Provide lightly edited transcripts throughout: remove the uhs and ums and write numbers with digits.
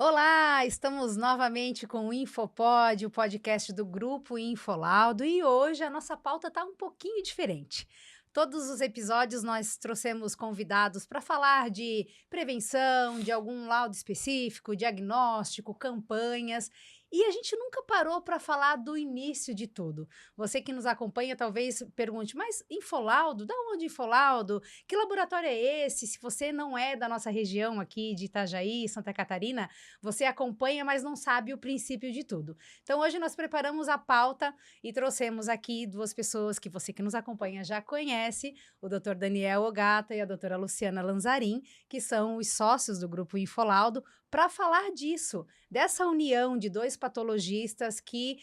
Olá, estamos novamente com o Infopod, o podcast do Grupo Infolaudo, e hoje a nossa pauta está um pouquinho diferente. Todos os episódios nós trouxemos convidados para falar de prevenção, de algum laudo específico, diagnóstico, campanhas, e a gente nunca parou para falar do início de tudo. Você que nos acompanha talvez pergunte, mas Infolaudo? Da onde Infolaudo? Que laboratório é esse? Se você não é da nossa região aqui de Itajaí, Santa Catarina, você acompanha, mas não sabe o princípio de tudo. Então, hoje nós preparamos a pauta e trouxemos aqui duas pessoas que você que nos acompanha já conhece, o Dr. Daniel Ogata e a doutora Luciana Lanzarin, que são os sócios do Grupo Infolaudo, para falar disso, dessa união de dois patologistas que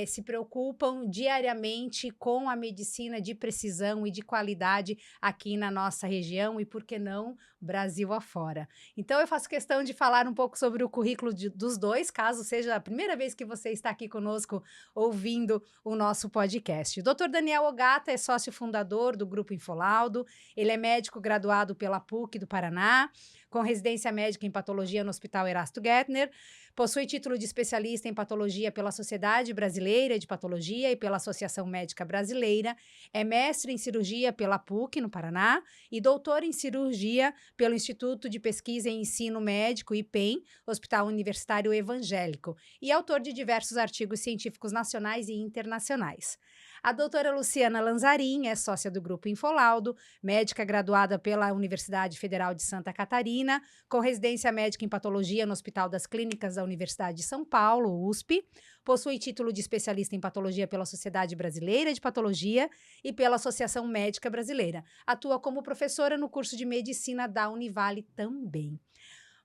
se preocupam diariamente com a medicina de precisão e de qualidade aqui na nossa região e, por que não, Brasil afora. Então, eu faço questão de falar um pouco sobre o currículo dos dois, caso seja a primeira vez que você está aqui conosco ouvindo o nosso podcast. O Dr. Daniel Ogata é sócio fundador do Grupo Infolaudo, ele é médico graduado pela PUC do Paraná, com residência médica em patologia no Hospital Erasto Gettner, possui título de especialista em patologia pela Sociedade Brasileira de Patologia e pela Associação Médica Brasileira, é mestre em cirurgia pela PUC no Paraná e doutor em cirurgia pelo Instituto de Pesquisa em Ensino Médico, IPEM, Hospital Universitário Evangélico, e autor de diversos artigos científicos nacionais e internacionais. A doutora Luciana Lanzarin é sócia do Grupo Infolaudo, médica graduada pela Universidade Federal de Santa Catarina, com residência médica em patologia no Hospital das Clínicas da Universidade de São Paulo, USP, possui título de especialista em patologia pela Sociedade Brasileira de Patologia e pela Associação Médica Brasileira. Atua como professora no curso de medicina da Univale também.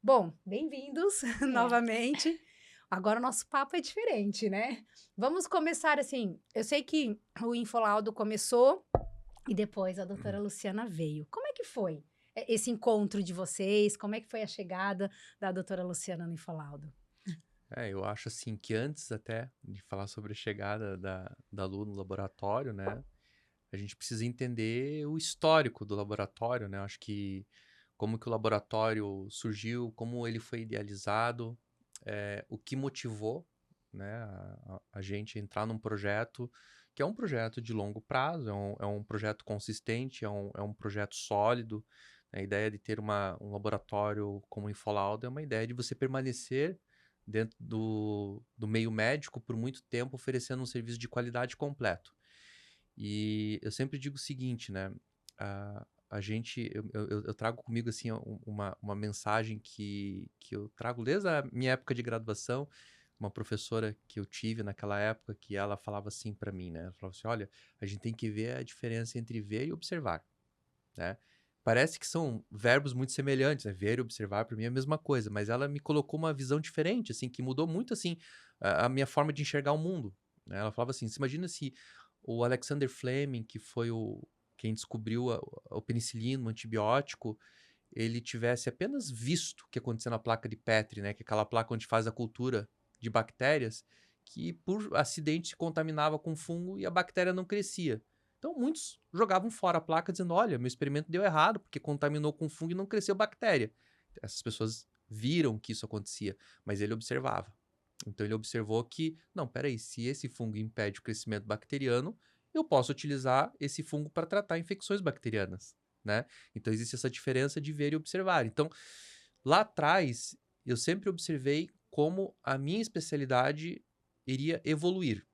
Bom, bem-vindos novamente. Agora o nosso papo é diferente, né? Vamos começar assim. Eu sei que o Infolaudo começou e depois a doutora Luciana veio. Como é que foi esse encontro de vocês? Como é que foi a chegada da doutora Luciana no Infolaudo? Eu acho assim que antes até de falar sobre a chegada da Lu no laboratório, né, a gente precisa entender o histórico do laboratório, né? Acho que como que o laboratório surgiu, como ele foi idealizado, o que motivou, né, a gente entrar num projeto que é um projeto de longo prazo, é um projeto consistente, é um projeto sólido. A ideia de ter um laboratório como o Infolaudo é uma ideia de você permanecer dentro do meio médico por muito tempo, oferecendo um serviço de qualidade completo. E eu sempre digo o seguinte, né? A gente, eu trago comigo assim uma mensagem que eu trago desde a minha época de graduação, uma professora que eu tive naquela época, que ela falava assim para mim, né? Ela falava assim, olha, a gente tem que ver a diferença entre ver e observar, né? Parece que são verbos muito semelhantes, né? Ver e observar para mim é a mesma coisa, mas ela me colocou uma visão diferente, assim, que mudou muito assim a minha forma de enxergar o mundo, né? Ela falava assim, você imagina se o Alexander Fleming, que foi quem descobriu o penicilino, o antibiótico, ele tivesse apenas visto o que acontecia na placa de Petri, né? Que é aquela placa onde faz a cultura de bactérias, que por acidente se contaminava com fungo e a bactéria não crescia. Então muitos jogavam fora a placa dizendo, olha, meu experimento deu errado, porque contaminou com fungo e não cresceu bactéria. Essas pessoas viram que isso acontecia, mas ele observava. Então ele observou que, não, peraí, se esse fungo impede o crescimento bacteriano, eu posso utilizar esse fungo para tratar infecções bacterianas, né? Então existe essa diferença de ver e observar. Então, lá atrás, eu sempre observei como a minha especialidade iria evoluir.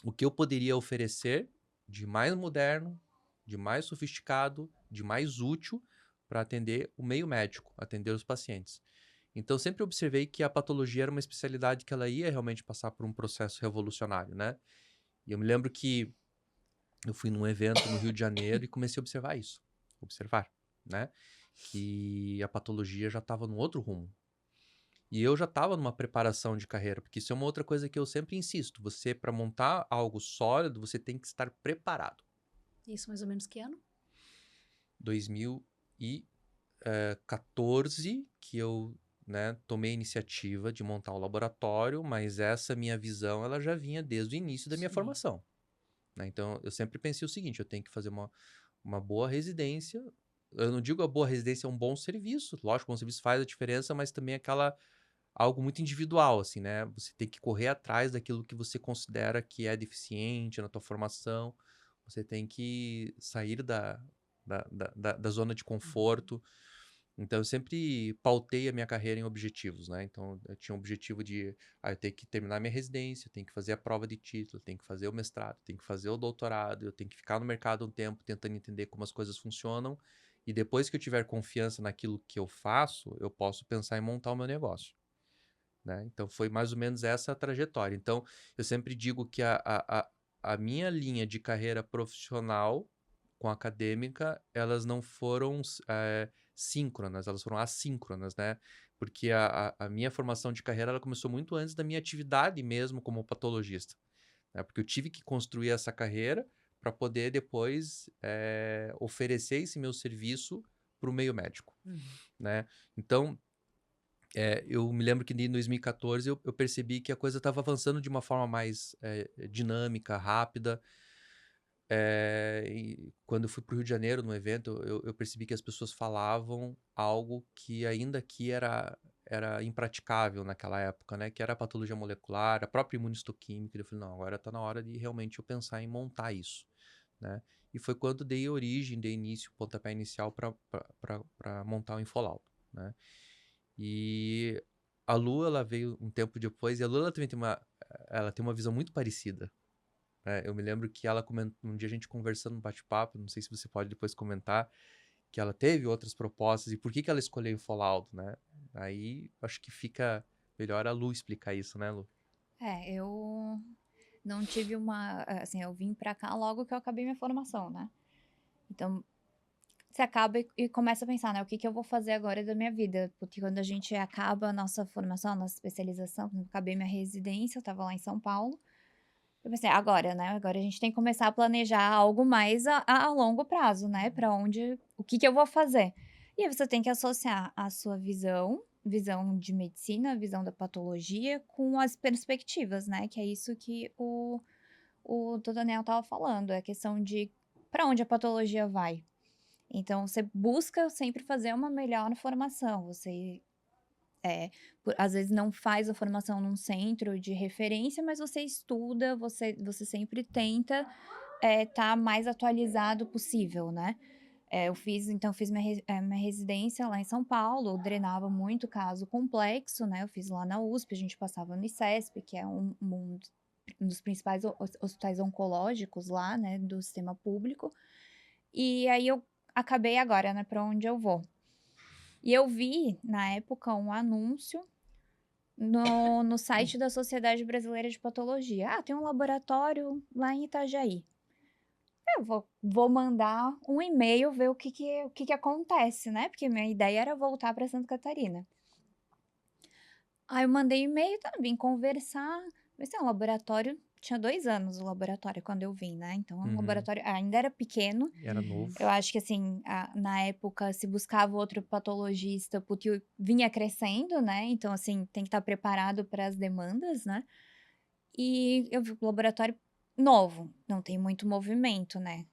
O que eu poderia oferecer de mais moderno, de mais sofisticado, de mais útil para atender o meio médico, atender os pacientes. Então, sempre observei que a patologia era uma especialidade que ela ia realmente passar por um processo revolucionário, né? E eu me lembro que eu fui num evento no Rio de Janeiro e comecei a observar isso. Observar, né? Que a patologia já estava num outro rumo. E eu já estava numa preparação de carreira, porque isso é uma outra coisa que eu sempre insisto. Você, para montar algo sólido, você tem que estar preparado. Isso mais ou menos que ano? 2014 que eu, né, tomei a iniciativa de montar um laboratório, mas essa minha visão ela já vinha desde o início da minha Sim. formação, né? Então eu sempre pensei o seguinte, eu tenho que fazer uma boa residência. Eu não digo a boa residência é um bom serviço, lógico, um bom serviço faz a diferença, mas também aquela algo muito individual, assim, né? Você tem que correr atrás daquilo que você considera que é deficiente na tua formação. Você tem que sair da zona de conforto. Então, eu sempre pautei a minha carreira em objetivos, né? Então, eu tinha um objetivo de, eu tenho que terminar minha residência, eu tenho que fazer a prova de título, eu tenho que fazer o mestrado, eu tenho que fazer o doutorado, eu tenho que ficar no mercado um tempo tentando entender como as coisas funcionam. E depois que eu tiver confiança naquilo que eu faço, eu posso pensar em montar o meu negócio, né? Então, foi mais ou menos essa a trajetória. Então, eu sempre digo que a minha linha de carreira profissional com a acadêmica, elas não foram síncronas, elas foram assíncronas, né? Porque a minha formação de carreira, ela começou muito antes da minha atividade mesmo como patologista, né? Porque eu tive que construir essa carreira para poder depois oferecer esse meu serviço para o meio médico, né? Então, eu me lembro que em 2014 eu percebi que a coisa estava avançando de uma forma mais dinâmica, rápida. E quando eu fui para o Rio de Janeiro, no evento, eu percebi que as pessoas falavam algo que ainda aqui era impraticável naquela época, né? Que era a patologia molecular, a própria imunistoquímica. Eu falei, não, agora está na hora de realmente eu pensar em montar isso, né? E foi quando dei origem, dei início, pontapé inicial para montar o Infolaudo, né? E a Lu, ela veio um tempo depois, e a Lu, ela também ela tem uma visão muito parecida, né? Eu me lembro que ela comentou, um dia a gente conversando no bate-papo, não sei se você pode depois comentar, que ela teve outras propostas e por que ela escolheu o Fallout, né? Aí acho que fica melhor a Lu explicar isso, né, Lu? Eu não tive assim, eu vim pra cá logo que eu acabei minha formação, né? Então, você acaba e começa a pensar, né? O que que eu vou fazer agora da minha vida? Porque quando a gente acaba a nossa formação, a nossa especialização, quando eu acabei minha residência, eu tava lá em São Paulo. Eu pensei, agora, né? Agora a gente tem que começar a planejar algo mais a longo prazo, né? Pra onde, o que que eu vou fazer? E aí você tem que associar a sua visão de medicina, visão da patologia, com as perspectivas, né? Que é isso que o Dr. Daniel estava falando, é a questão de para onde a patologia vai. Então, você busca sempre fazer uma melhor formação. Você, às vezes, não faz a formação num centro de referência, mas você estuda, você sempre tenta tá mais atualizado possível, né? Fiz minha residência lá em São Paulo, eu drenava muito caso complexo, né? Eu fiz lá na USP, a gente passava no ICESP, que é um dos principais hospitais oncológicos lá, né, do sistema público. E aí eu acabei agora, né, para onde eu vou. E eu vi, na época, um anúncio no site da Sociedade Brasileira de Patologia. Ah, tem um laboratório lá em Itajaí. Eu vou mandar um e-mail ver o que acontece, né? Porque minha ideia era voltar para Santa Catarina. Aí eu mandei e-mail, vim conversar. Esse é um laboratório, tinha 2 anos o laboratório quando eu vim, né? Então, um laboratório ainda era pequeno. Era novo. Eu acho que, assim, na época se buscava outro patologista porque vinha crescendo, né? Então, assim, tem que estar preparado para as demandas, né? E eu vi o laboratório novo, não tem muito movimento, né?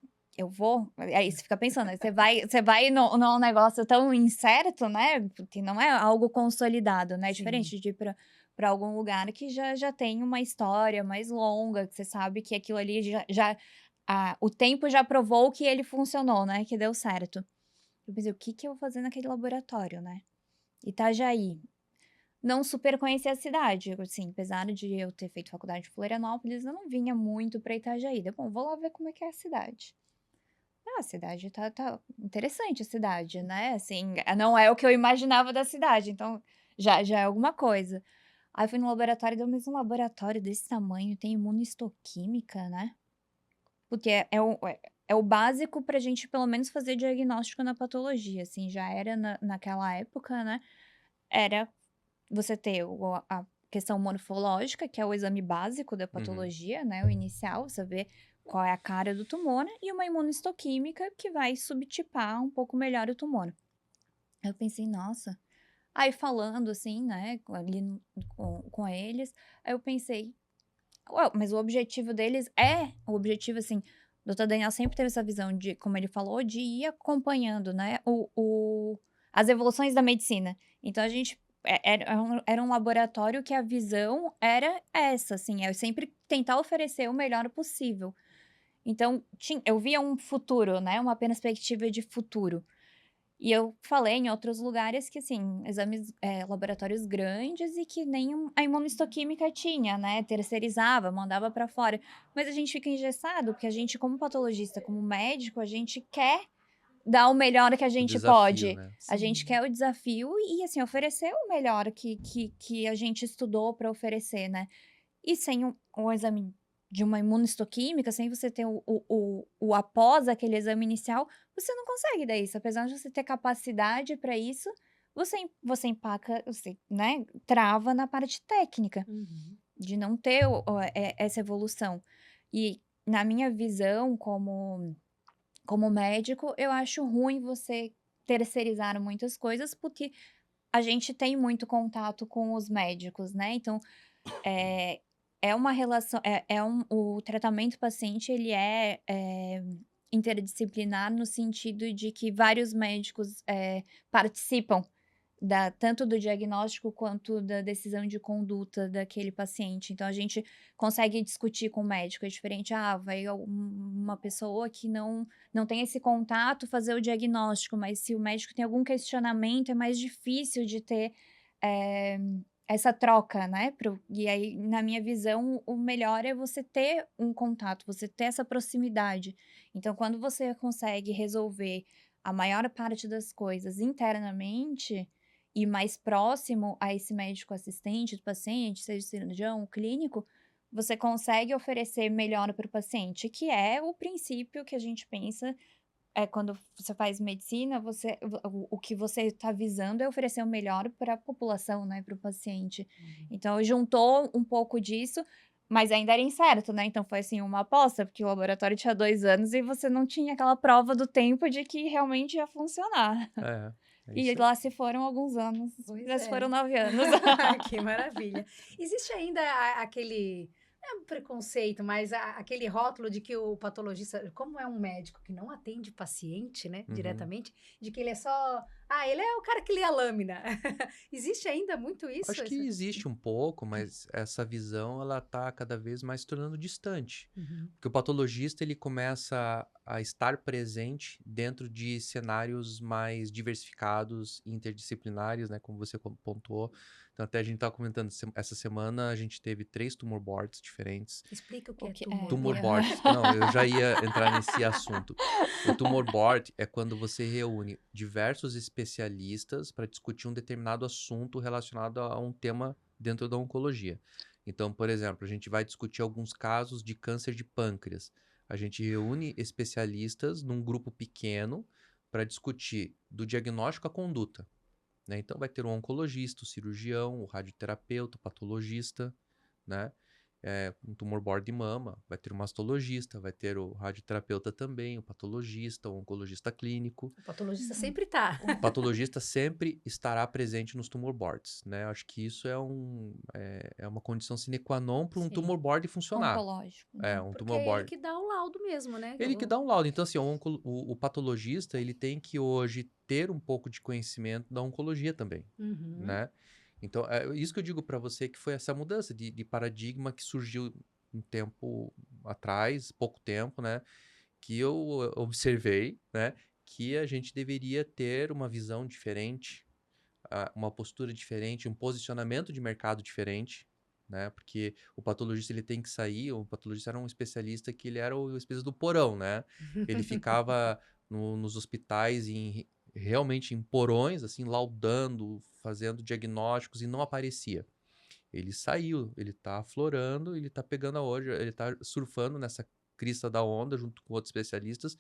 Aí você fica pensando, né? Você vai num negócio tão incerto, né? Porque não é algo consolidado, né? É diferente de ir para algum lugar que já tem uma história mais longa, que você sabe que aquilo ali o tempo já provou que ele funcionou, né? Que deu certo. Eu pensei, o que eu vou fazer naquele laboratório, né? Itajaí. Não super conhecia a cidade, assim, apesar de eu ter feito faculdade em Florianópolis, eu não vinha muito pra Itajaí. Bom, vou lá ver como é que é a cidade. A cidade tá interessante a cidade, né? Assim, não é o que eu imaginava da cidade, então já é alguma coisa. Aí fui no laboratório, deu mais um laboratório desse tamanho, tem imunistoquímica, né? Porque é o básico pra gente pelo menos fazer diagnóstico na patologia, assim, já era naquela época, né? Era você ter a questão morfológica, que é o exame básico da patologia, né? O inicial, você vê qual é a cara do tumor, e uma imunistoquímica que vai subtipar um pouco melhor o tumor. Eu pensei, nossa. Aí falando assim, né, ali com eles, aí eu pensei, ué, mas o objetivo deles o objetivo assim, o Dr. Daniel sempre teve essa visão de, como ele falou, de ir acompanhando, né, as evoluções da medicina. Então a gente era um laboratório que a visão era essa, assim, é sempre tentar oferecer o melhor possível. Então, eu via um futuro, né, uma perspectiva de futuro. E eu falei em outros lugares que, assim, laboratórios grandes e que nem a imunistoquímica tinha, né, terceirizava, mandava para fora. Mas a gente fica engessado, porque a gente, como patologista, como médico, a gente quer dar o melhor que a O gente desafio, pode. né? A gente Sim. quer o desafio e, assim, oferecer o melhor que a gente estudou para oferecer, né. E sem o exame de uma imunistoquímica, sem você ter o após aquele exame inicial, você não consegue dar isso. Apesar de você ter capacidade para isso, você empaca, você, né, trava na parte técnica, Uhum. de não ter essa evolução. E na minha visão como médico, eu acho ruim você terceirizar muitas coisas, porque a gente tem muito contato com os médicos, né, então, é é uma relação o tratamento paciente ele interdisciplinar no sentido de que vários médicos, participam tanto do diagnóstico quanto da decisão de conduta daquele paciente. Então a gente consegue discutir com o médico, é diferente, vai uma pessoa que não tem esse contato fazer o diagnóstico, mas se o médico tem algum questionamento, é mais difícil de ter, eh, essa troca, né, e aí, na minha visão, o melhor é você ter um contato, você ter essa proximidade. Então quando você consegue resolver a maior parte das coisas internamente, e mais próximo a esse médico assistente do paciente, seja cirurgião ou clínico, você consegue oferecer melhor para o paciente, que é o princípio que a gente pensa, quando você faz medicina, o que você está visando é oferecer o melhor para a população, né, para o paciente. Uhum. Então juntou um pouco disso, mas ainda era incerto, né, então foi, assim, uma aposta, porque o laboratório tinha 2 anos e você não tinha aquela prova do tempo de que realmente ia funcionar. É E isso. lá se foram alguns anos, Pois já se foram é. 9 anos. Que maravilha. Existe ainda aquele, não é um preconceito, mas aquele rótulo de que o patologista, como é um médico que não atende paciente, né, Uhum. diretamente, de que ele é só, ele é o cara que lê a lâmina. Existe ainda muito isso? Acho que existe um pouco, mas essa visão ela tá cada vez mais se tornando distante. Uhum. Porque o patologista ele começa a estar presente dentro de cenários mais diversificados, interdisciplinares, né, como você pontuou. Então até a gente estava comentando, essa semana a gente teve 3 tumor boards diferentes. Explica o que O é que tumor é, Tumor board. boards, não, eu já ia entrar nesse assunto. O tumor board é quando você reúne diversos especialistas para discutir um determinado assunto relacionado a um tema dentro da oncologia. Então, por exemplo, a gente vai discutir alguns casos de câncer de pâncreas. A gente reúne especialistas num grupo pequeno para discutir do diagnóstico à conduta, né? Então, vai ter um oncologista, o cirurgião, o radioterapeuta, o patologista, né? Um tumor board de mama, vai ter o mastologista, vai ter o radioterapeuta também, o patologista, o oncologista clínico. O patologista Uhum. sempre tá. O patologista sempre estará presente nos tumor boards, né? Acho que isso é uma condição sine qua non para um Sim. tumor board funcionar. Oncológico, É, né. um Porque tumor é ele board. que dá o laudo mesmo, né? Ele que dá um laudo. Então, assim, o patologista, ele tem que hoje ter um pouco de conhecimento da oncologia também, Uhum. né? Então, é isso que eu digo para você que foi essa mudança de paradigma que surgiu um tempo atrás, pouco tempo, né? Que eu observei, né? Que a gente deveria ter uma visão diferente, uma postura diferente, um posicionamento de mercado diferente, né? Porque o patologista ele tem que sair, o patologista era um especialista que ele era o especialista do porão, né? Ele ficava nos hospitais realmente em porões, assim, laudando, fazendo diagnósticos e não aparecia. Ele saiu, ele tá aflorando, ele tá pegando hoje, ele tá surfando nessa crista da onda junto com outros especialistas,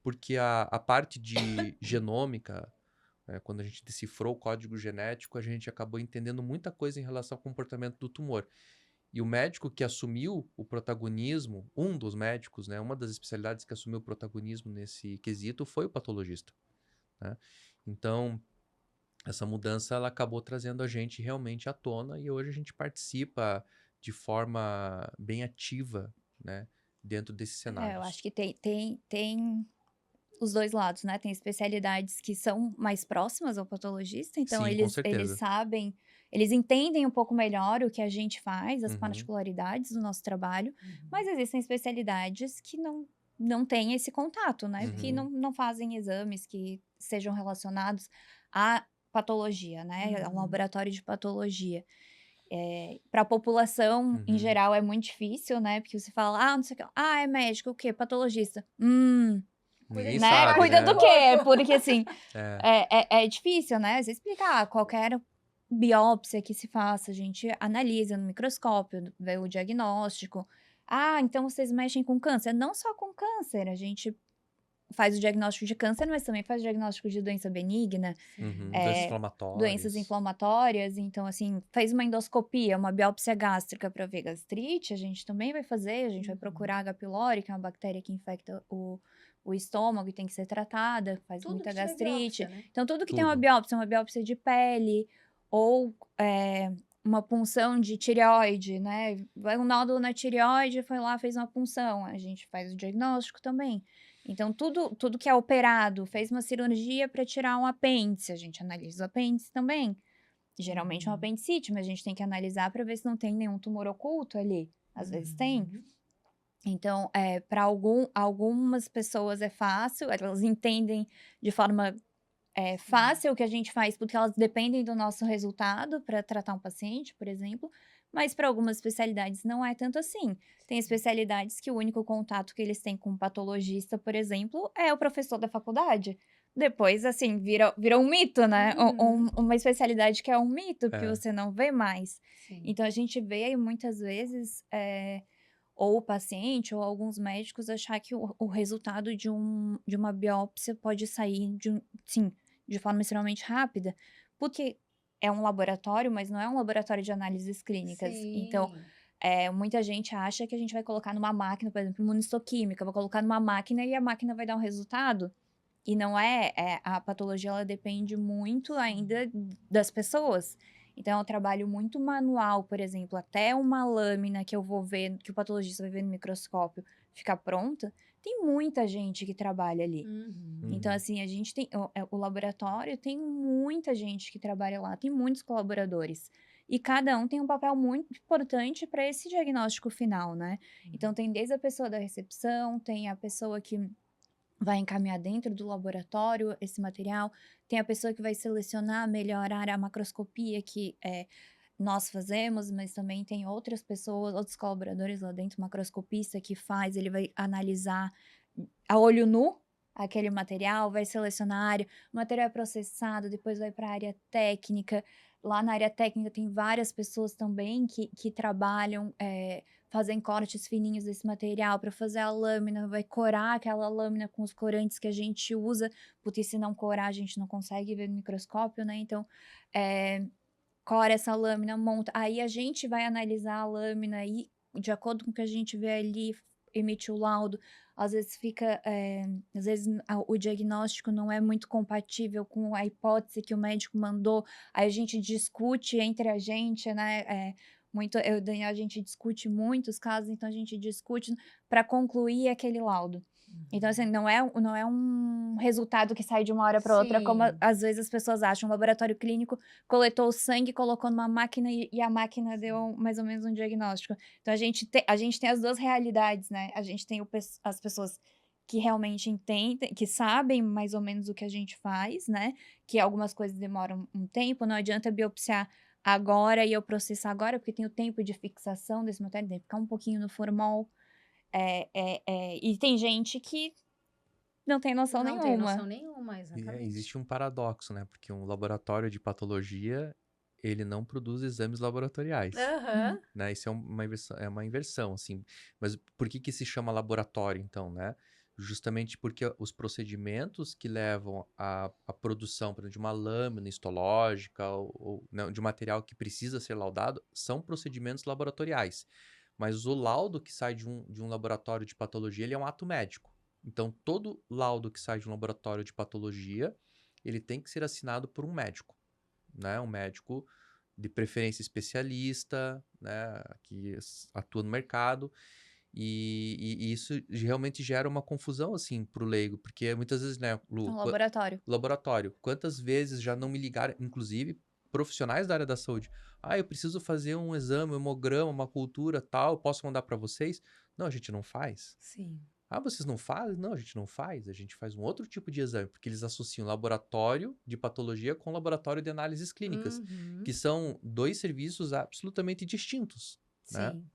porque a parte de genômica, quando a gente decifrou o código genético, a gente acabou entendendo muita coisa em relação ao comportamento do tumor. E o médico que assumiu o protagonismo, um dos médicos, né, uma das especialidades que assumiu o protagonismo nesse quesito foi o patologista, né? Então, essa mudança ela acabou trazendo a gente realmente à tona e hoje a gente participa de forma bem ativa, né, dentro desses Eu acho cenários. que tem os 2 lados, né, tem especialidades que são mais próximas ao patologista, então Sim, com eles certeza. sabem Eles entendem um pouco melhor o que a gente faz, as Uhum. particularidades do nosso trabalho, Uhum. mas existem especialidades que não têm esse contato, né? Que Uhum. não fazem exames que sejam relacionados à patologia, né? A um Uhum. laboratório de patologia. Para a população, em Uhum. geral, é muito difícil, né? Porque você fala, não sei o que, é médico, o quê? Patologista. Cuida Ninguém de Né? sabe, Cuida parte do né? do quê? corpo. Porque, assim, É. é difícil, né? Você explicar qualquer biópsia que se faça, a gente analisa no microscópio, vê o diagnóstico. Então vocês mexem com câncer? Não só com câncer, a gente faz o diagnóstico de câncer, mas também faz o diagnóstico de doença benigna, Sim. Doenças doenças inflamatórias. inflamatórias. Então, assim, fez uma endoscopia, uma biópsia gástrica para ver gastrite, a gente também vai fazer, a gente vai procurar H. pylori, que é uma bactéria que infecta o estômago e tem que ser tratada, faz Tudo muita que tiver gastrite. biópsia, né? Então, tudo que tem Tudo. uma biópsia de pele, ou uma punção de tireoide, né? Vai um nódulo na tireoide, foi lá, fez uma punção, a gente faz o diagnóstico também. Então, tudo que é operado, fez uma cirurgia para tirar um apêndice, a gente analisa o apêndice também. Geralmente é um Uhum. apendicite, mas a gente tem que analisar para ver se não tem nenhum tumor oculto ali. Às vezes tem. Uhum. Então, para algumas pessoas é fácil, elas entendem de forma fácil o que a gente faz, porque elas dependem do nosso resultado para tratar um paciente, por exemplo, mas para algumas especialidades não é tanto assim. Tem especialidades que o único contato que eles têm com um patologista, por exemplo, é o professor da faculdade. Depois, assim, vira um mito, né? Uhum. Uma especialidade que é um mito, porque É. você não vê mais. Sim. Então, a gente vê aí muitas vezes, ou o paciente, ou alguns médicos achar que o resultado de uma biópsia pode sair de forma extremamente rápida, porque é um laboratório, mas não é um laboratório de análises clínicas. Então, Sim. muita gente acha que a gente vai colocar numa máquina, por exemplo, imunistoquímica, vou colocar numa máquina e a máquina vai dar um resultado. E não a patologia ela depende muito ainda das pessoas. Então, é um trabalho muito manual, por exemplo, até uma lâmina que eu vou ver, que o patologista vai ver no microscópio, ficar pronta, tem muita gente que trabalha ali. Uhum. Então, assim, a gente tem. O laboratório tem muita gente que trabalha lá, tem muitos colaboradores. E cada um tem um papel muito importante para esse diagnóstico final, né? Então, tem desde a pessoa da recepção, tem a pessoa que vai encaminhar dentro do laboratório esse material, tem a pessoa que vai selecionar, melhorar a macroscopia que nós fazemos, mas também tem outras pessoas, outros colaboradores lá dentro, macroscopista que faz, ele vai analisar a olho nu aquele material, vai selecionar a área, o material é processado, depois vai para a área técnica. Lá na área técnica tem várias pessoas também que trabalham, fazem cortes fininhos desse material para fazer a lâmina, vai corar aquela lâmina com os corantes que a gente usa, porque se não corar a gente não consegue ver no microscópio, né? Então, cora essa lâmina, monta. Aí a gente vai analisar a lâmina e, de acordo com o que a gente vê ali, emite o laudo. Às vezes às vezes o diagnóstico não é muito compatível com a hipótese que o médico mandou. Aí a gente discute entre a gente, né? Eu e o Daniel, a gente discute muitos casos, então a gente discute para concluir aquele laudo. Então, assim, não é um resultado que sai de uma hora para outra, como Sim. às vezes as pessoas acham. Um laboratório clínico coletou o sangue, colocou numa máquina e a máquina deu mais ou menos um diagnóstico. Então, a gente tem as duas realidades, né? A gente tem as pessoas que realmente entendem, que sabem mais ou menos o que a gente faz, né? Que algumas coisas demoram um tempo, não adianta biopsiar agora e eu processar agora, porque tem o tempo de fixação desse material, tem que ficar um pouquinho no formol. E tem gente que não tem noção Não tem nenhuma. noção nenhuma, E exatamente. existe um paradoxo, né? Porque um laboratório de patologia, ele não produz exames laboratoriais, Aham. né? Isso é uma inversão, assim. Mas por que se chama laboratório, então, né? Justamente porque os procedimentos que levam à produção, por exemplo, de uma lâmina histológica ou não, de um material que precisa ser laudado, são procedimentos laboratoriais. Mas o laudo que sai de um laboratório de patologia, ele é um ato médico. Então, todo laudo que sai de um laboratório de patologia, ele tem que ser assinado por um médico, né? Um médico de preferência especialista, né? Que atua no mercado. E isso realmente gera uma confusão, assim, pro leigo. Porque muitas vezes, né, É Lu, um laboratório. laboratório, quantas vezes já não me ligaram, inclusive profissionais da área da saúde. Eu preciso fazer um exame, um hemograma, uma cultura, tal, posso mandar para vocês? Não, a gente não faz. Sim. Vocês não fazem? Não, a gente não faz. A gente faz um outro tipo de exame, porque eles associam laboratório de patologia com laboratório de análises clínicas, que são 2 serviços absolutamente distintos, né? Sim.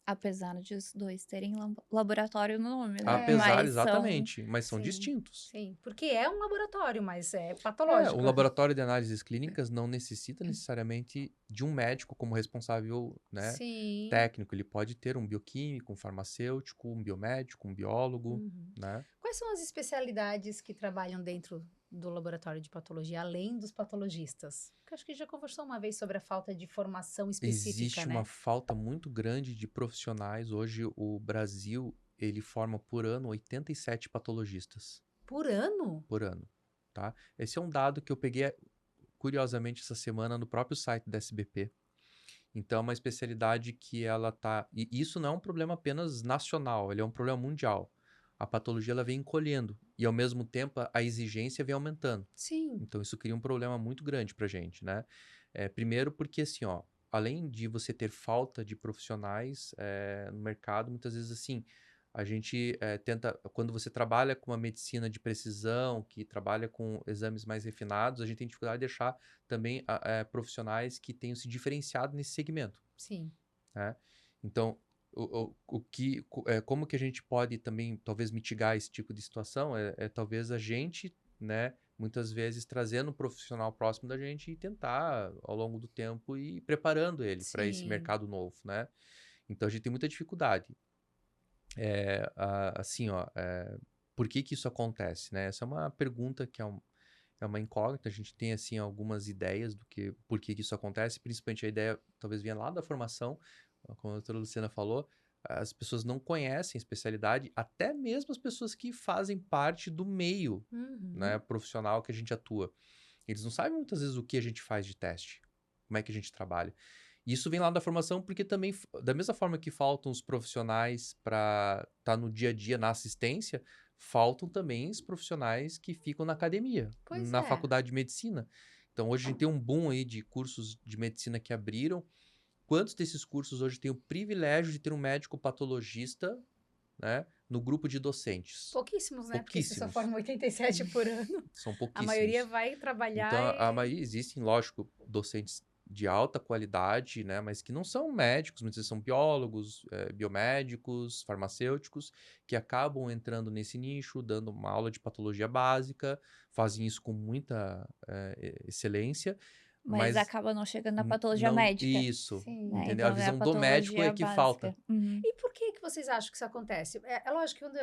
Apesar de os dois terem laboratório no nome, né? Apesar, Mas exatamente, mas são Sim. distintos. Sim, porque é um laboratório, mas é O patológico. laboratório de análises clínicas não necessita necessariamente de um médico como responsável, né, Sim. técnico. Ele pode ter um bioquímico, um farmacêutico, um biomédico, um biólogo, né? Quais são as especialidades que trabalham dentro do laboratório de patologia, além dos patologistas? Porque acho que já conversou uma vez sobre a falta de formação específica, Existe né? uma falta muito grande de profissionais. Hoje, o Brasil, ele forma por ano 87 patologistas. Por ano? Por ano, tá? Esse é um dado que eu peguei, curiosamente, essa semana no próprio site da SBP. Então, é uma especialidade que ela tá... E isso não é um problema apenas nacional, ele é um problema mundial. A patologia, ela vem encolhendo e, ao mesmo tempo, a exigência vem aumentando. Sim. Então, isso cria um problema muito grande pra gente, né? Primeiro porque, assim, além de você ter falta de profissionais no mercado, muitas vezes, assim, a gente tenta... Quando você trabalha com uma medicina de precisão, que trabalha com exames mais refinados, a gente tem dificuldade de deixar também profissionais que tenham se diferenciado nesse segmento, Sim. né? Então, como que a gente pode também, talvez, mitigar esse tipo de situação? Talvez a gente, né, muitas vezes trazendo um profissional próximo da gente e tentar, ao longo do tempo, ir preparando ele para esse Sim. mercado novo, né? Então, a gente tem muita dificuldade. Por que isso acontece, né? Essa é uma pergunta que é uma incógnita. A gente tem, assim, algumas ideias por que isso acontece, principalmente a ideia talvez venha lá da formação, como a doutora Luciana falou. As pessoas não conhecem a especialidade, até mesmo as pessoas que fazem parte do meio, né, profissional que a gente atua. Eles não sabem muitas vezes o que a gente faz de teste, como é que a gente trabalha. E isso vem lá da formação porque também, da mesma forma que faltam os profissionais para estar no dia a dia na assistência, faltam também os profissionais que ficam na academia, Pois na é. faculdade de medicina. Então, hoje a gente tem um boom aí de cursos de medicina que abriram. Quantos desses cursos hoje têm o privilégio de ter um médico patologista, né, no grupo de docentes? Pouquíssimos, né? Porque se só Pouquíssimos. formam 87 por ano, São a maioria pouquíssimos. vai trabalhar Então, a e... maioria existem, lógico, docentes de alta qualidade, né, mas que não são médicos, muitas vezes são biólogos, biomédicos, farmacêuticos, que acabam entrando nesse nicho, dando uma aula de patologia básica, fazem isso com muita excelência, Mas mas acaba não chegando na patologia não... médica, Isso, Sim. né? entendeu? A Então é a visão do médico é patologia que falta. básica. Uhum. E por que vocês acham que isso acontece? É lógico que quando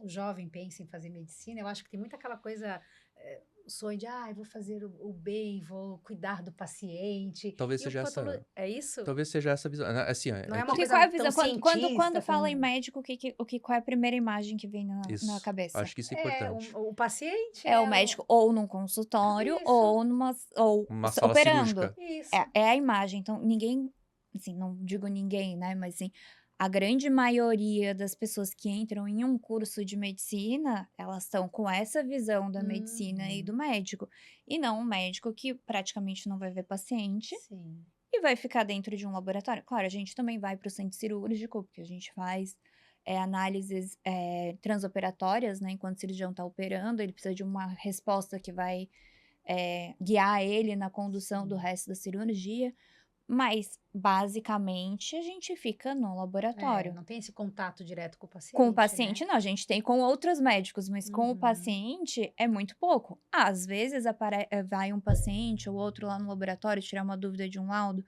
o jovem pensa em fazer medicina, eu acho que tem muito aquela coisa, o sonho de, eu vou fazer o bem, vou cuidar do paciente. Talvez E o seja essa... É isso? Talvez seja essa visão. Assim, Não é uma Porque coisa qual é a tão visão? Quando cientista, fala em tão... médico, qual é a primeira imagem que vem na isso. cabeça? Acho que isso é importante. o paciente É o médico ou num consultório Isso. ou Uma sala operando. cirúrgica. Isso. É a imagem. Então, ninguém, assim, não digo ninguém, né? Mas, assim, a grande maioria das pessoas que entram em um curso de medicina, elas estão com essa visão da medicina e do médico. E não um médico que praticamente não vai ver paciente Sim. e vai ficar dentro de um laboratório. Claro, a gente também vai para o centro cirúrgico, porque a gente faz análises transoperatórias, né? Enquanto o cirurgião está operando, ele precisa de uma resposta que vai guiar ele na condução do resto da cirurgia. Mas, basicamente, a gente fica no laboratório. Não tem esse contato direto com o paciente, Com o paciente, né? não, a gente tem com outros médicos, mas com o paciente é muito pouco. Às vezes vai um paciente ou outro lá no laboratório tirar uma dúvida de um laudo,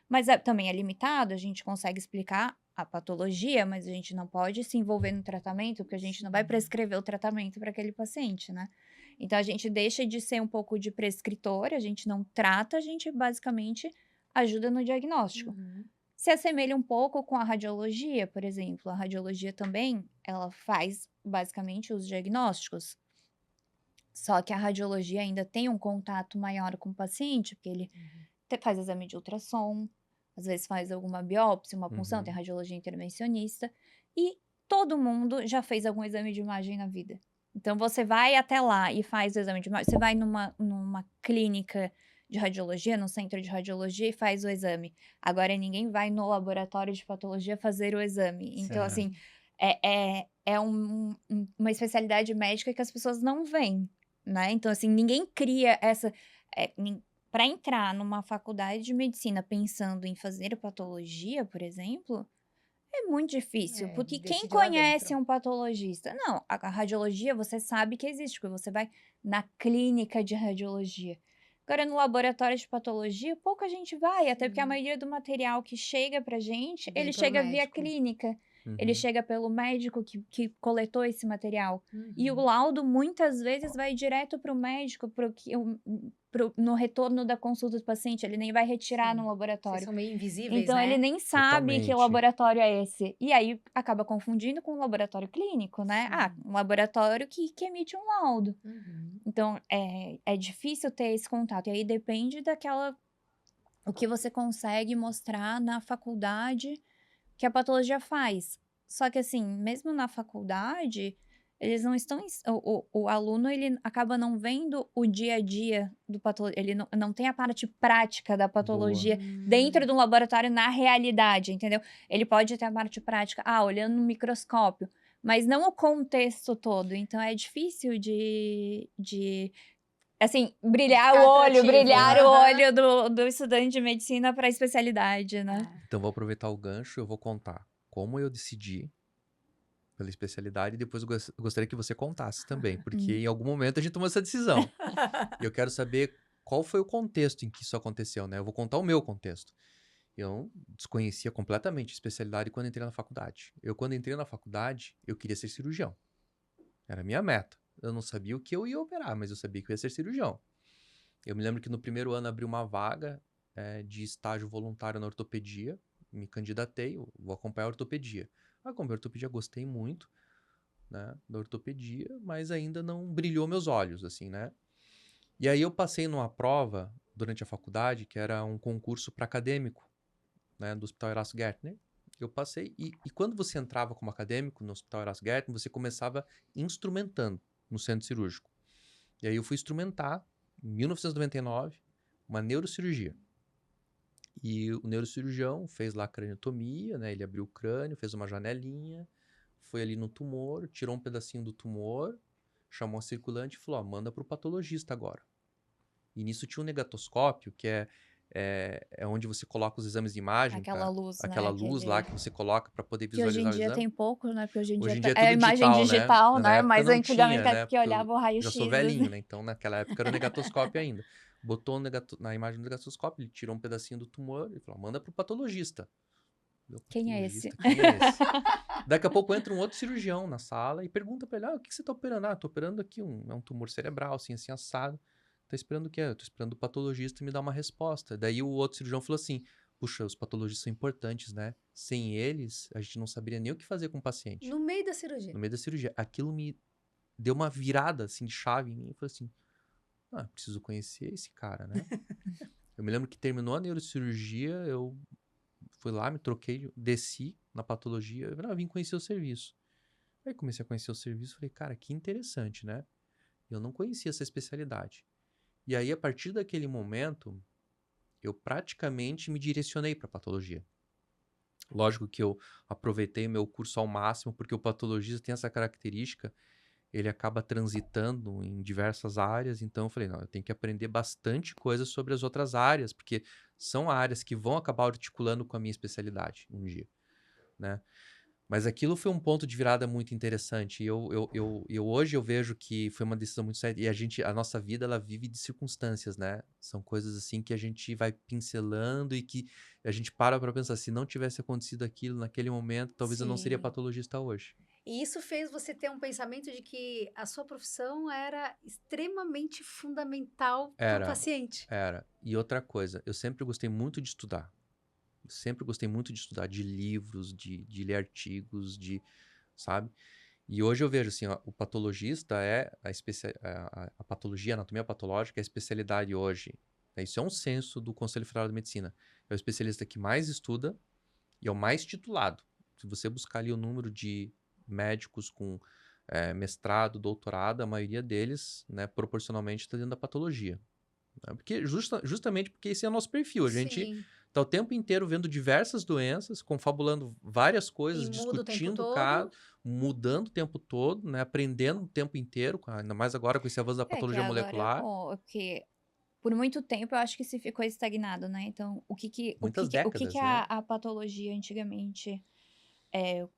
mas também é limitado, a gente consegue explicar a patologia, mas a gente não pode se envolver no tratamento, porque a gente não vai prescrever o tratamento para aquele paciente, né? Então, a gente deixa de ser um pouco de prescritor, a gente não trata, a gente basicamente ajuda no diagnóstico. Se assemelha um pouco com a radiologia, por exemplo. A radiologia também, ela faz basicamente os diagnósticos. Só que a radiologia ainda tem um contato maior com o paciente, porque ele faz exame de ultrassom, às vezes faz alguma biópsia, uma punção, tem radiologia intervencionista. E todo mundo já fez algum exame de imagem na vida. Então, você vai até lá e faz o exame de imagem. Você vai numa clínica de radiologia, no centro de radiologia e faz o exame. Agora ninguém vai no laboratório de patologia fazer o exame. Então, É. assim, é uma especialidade médica que as pessoas não veem, né? Então, assim, ninguém cria essa... Para entrar numa faculdade de medicina pensando em fazer patologia, por exemplo, é muito difícil, porque quem decidir lá conhece dentro. um patologista? Não, a radiologia você sabe que existe, porque você vai na clínica de radiologia. Agora, no laboratório de patologia, pouca gente vai, até porque a Sim. maioria do material que chega pra gente, Vem ele pelo chega via médico. clínica. Ele Uhum. chega pelo médico que coletou esse material. E o Uhum. laudo, muitas vezes, vai direto pro médico, no retorno da consulta do paciente. Ele nem vai retirar Sim. no Vocês laboratório. são meio invisíveis, Então, ele né? nem sabe que Totalmente. laboratório é esse. E aí, acaba confundindo com um laboratório clínico, né? Ah, Sim. um laboratório que emite um laudo. Uhum. Então, é difícil ter esse contato. E aí, depende o que você consegue mostrar na faculdade que a patologia faz. Só que, assim, mesmo na faculdade, eles não estão... O aluno, ele acaba não vendo o dia a dia do patologista. Ele não tem a parte prática da Boa. patologia dentro de um laboratório na realidade, entendeu? Ele pode ter a parte prática, olhando no microscópio, mas não o contexto todo. Então, é difícil de assim, brilhar Ficar o olho, atrativo. brilhar o Aham. olho do estudante de medicina para a especialidade, né? É. Então, vou aproveitar o gancho e eu vou contar como eu decidi pela especialidade e depois eu gostaria que você contasse também, porque em algum momento a gente tomou essa decisão. E eu quero saber qual foi o contexto em que isso aconteceu, né? Eu vou contar o meu contexto. Eu desconhecia completamente a especialidade quando entrei na faculdade. Quando entrei na faculdade, eu queria ser cirurgião. Era a minha meta. Eu não sabia o que eu ia operar, mas eu sabia que eu ia ser cirurgião. Eu me lembro que no primeiro ano abriu uma vaga de estágio voluntário na ortopedia. Me candidatei, eu vou acompanhar a ortopedia. Acompanhei a ortopedia, gostei muito, né, da ortopedia, mas ainda não brilhou meus olhos, assim, né? E aí eu passei numa prova durante a faculdade, que era um concurso para acadêmico, né, do Hospital Erasto Gärtner. Eu passei, e quando você entrava como acadêmico no Hospital Erasto Gärtner, você começava instrumentando no centro cirúrgico. E aí eu fui instrumentar, em 1999, uma neurocirurgia. E o neurocirurgião fez lá a craniotomia, né? Ele abriu o crânio, fez uma janelinha, foi ali no tumor, tirou um pedacinho do tumor, chamou a circulante e falou, manda para o patologista agora. E nisso tinha um negatoscópio, que é onde você coloca os exames de imagem, Aquela luz, né? aquela luz lá que você coloca para poder Que hoje em visualizar o dia exame. tem pouco, né? Porque hoje em dia Hoje em dia é é a tudo imagem digital, né? digital, Na né? época Mas não antigamente tinha, é né? porque Porque eu olhava o já raio-x. sou velhinho, né? Então naquela época era o negatoscópio ainda. Botou na imagem do negatoscópio, ele tirou um pedacinho do tumor e falou, manda pro patologista. Meu Quem é esse? patologista, quem é esse? Daqui a pouco entra um outro cirurgião na sala e pergunta pra ele, o que você tá operando? Tô operando aqui um tumor cerebral, assim assado. Tá esperando o quê? Eu tô esperando o patologista me dar uma resposta. Daí o outro cirurgião falou assim, puxa, os patologistas são importantes, né? Sem eles, a gente não saberia nem o que fazer com o paciente. No meio da cirurgia. No meio da cirurgia. Aquilo me deu uma virada, assim, de chave em mim. Eu falei assim, preciso conhecer esse cara, né? Eu me lembro que terminou a neurocirurgia, eu fui lá, me troquei, desci na patologia, eu vim conhecer o serviço. Aí comecei a conhecer o serviço, falei, cara, que interessante, né? Eu não conhecia essa especialidade. E aí, a partir daquele momento, eu praticamente me direcionei para patologia. Lógico que eu aproveitei o meu curso ao máximo, porque o patologista tem essa característica, ele acaba transitando em diversas áreas, então eu falei, não, eu tenho que aprender bastante coisa sobre as outras áreas, porque são áreas que vão acabar articulando com a minha especialidade um dia, né? Mas aquilo foi um ponto de virada muito interessante. E hoje eu vejo que foi uma decisão muito certa. E a nossa vida, ela vive de circunstâncias, né? São coisas assim que a gente vai pincelando e que a gente para pensar, se não tivesse acontecido aquilo naquele momento, talvez eu não seria Sim. patologista hoje. E isso fez você ter um pensamento de que a sua profissão era extremamente fundamental para o paciente. Era. E outra coisa, eu sempre gostei muito de estudar. Sempre gostei muito de estudar, de livros, de ler artigos, sabe? E hoje eu vejo assim, ó, o patologista a patologia, a anatomia patológica é a especialidade hoje. Isso é um censo do Conselho Federal de Medicina. É o especialista que mais estuda e é o mais titulado. Se você buscar ali o número de médicos com mestrado, doutorado, a maioria deles, né, proporcionalmente está dentro da patologia. Né? Porque justamente porque esse é o nosso perfil. A gente Sim. tá o tempo inteiro vendo diversas doenças, confabulando várias coisas, E muda o tempo discutindo o todo. caso, mudando o tempo todo, né? Aprendendo o tempo inteiro, ainda mais agora com esse avanço da Que patologia agora, molecular. porque por muito tempo eu acho que se ficou estagnado, né? Então, Muitas o que que décadas, né? a patologia antigamente,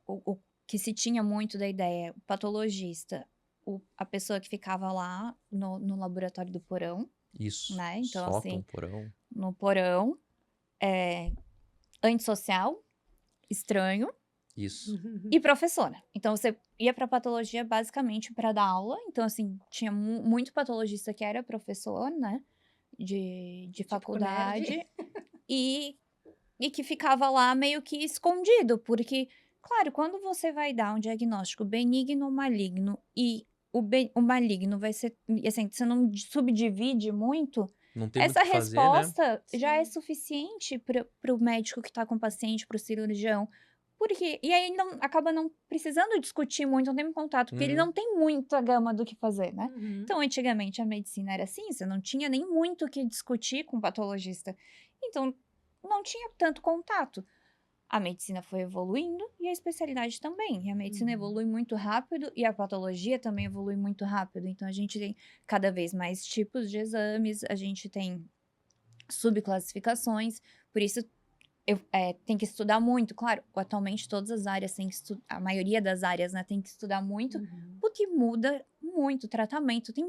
o que se tinha muito da ideia, o patologista, a pessoa que ficava lá no laboratório do porão, Isso. né? Então, Sótão, assim, porão. no porão, antissocial, estranho, Isso. e professora. Então, você ia para patologia basicamente para dar aula. Então, assim, tinha muito patologista que era professor, né? De Típico faculdade. nerd. E que ficava lá meio que escondido. Porque, claro, quando você vai dar um diagnóstico benigno ou maligno e o maligno vai ser, assim, você não subdivide muito, Não tem muito essa o que fazer, né? resposta já é Sim. suficiente para o médico que está com o paciente, para o cirurgião. Porque, e aí ele acaba não precisando discutir muito, não tem um contato, porque ele Uhum. não tem muita gama do que fazer, né? Uhum. Então, antigamente a medicina era assim, você não tinha nem muito o que discutir com o patologista. Então, não tinha tanto contato. A medicina foi evoluindo e a especialidade também. E a medicina Uhum. evolui muito rápido e a patologia também evolui muito rápido. Então, a gente tem cada vez mais tipos de exames, a gente tem subclassificações, por isso tem que estudar muito. Claro, atualmente todas as áreas têm que estudar, a maioria das áreas, né, tem que estudar muito, Uhum. porque muda muito o tratamento. Tem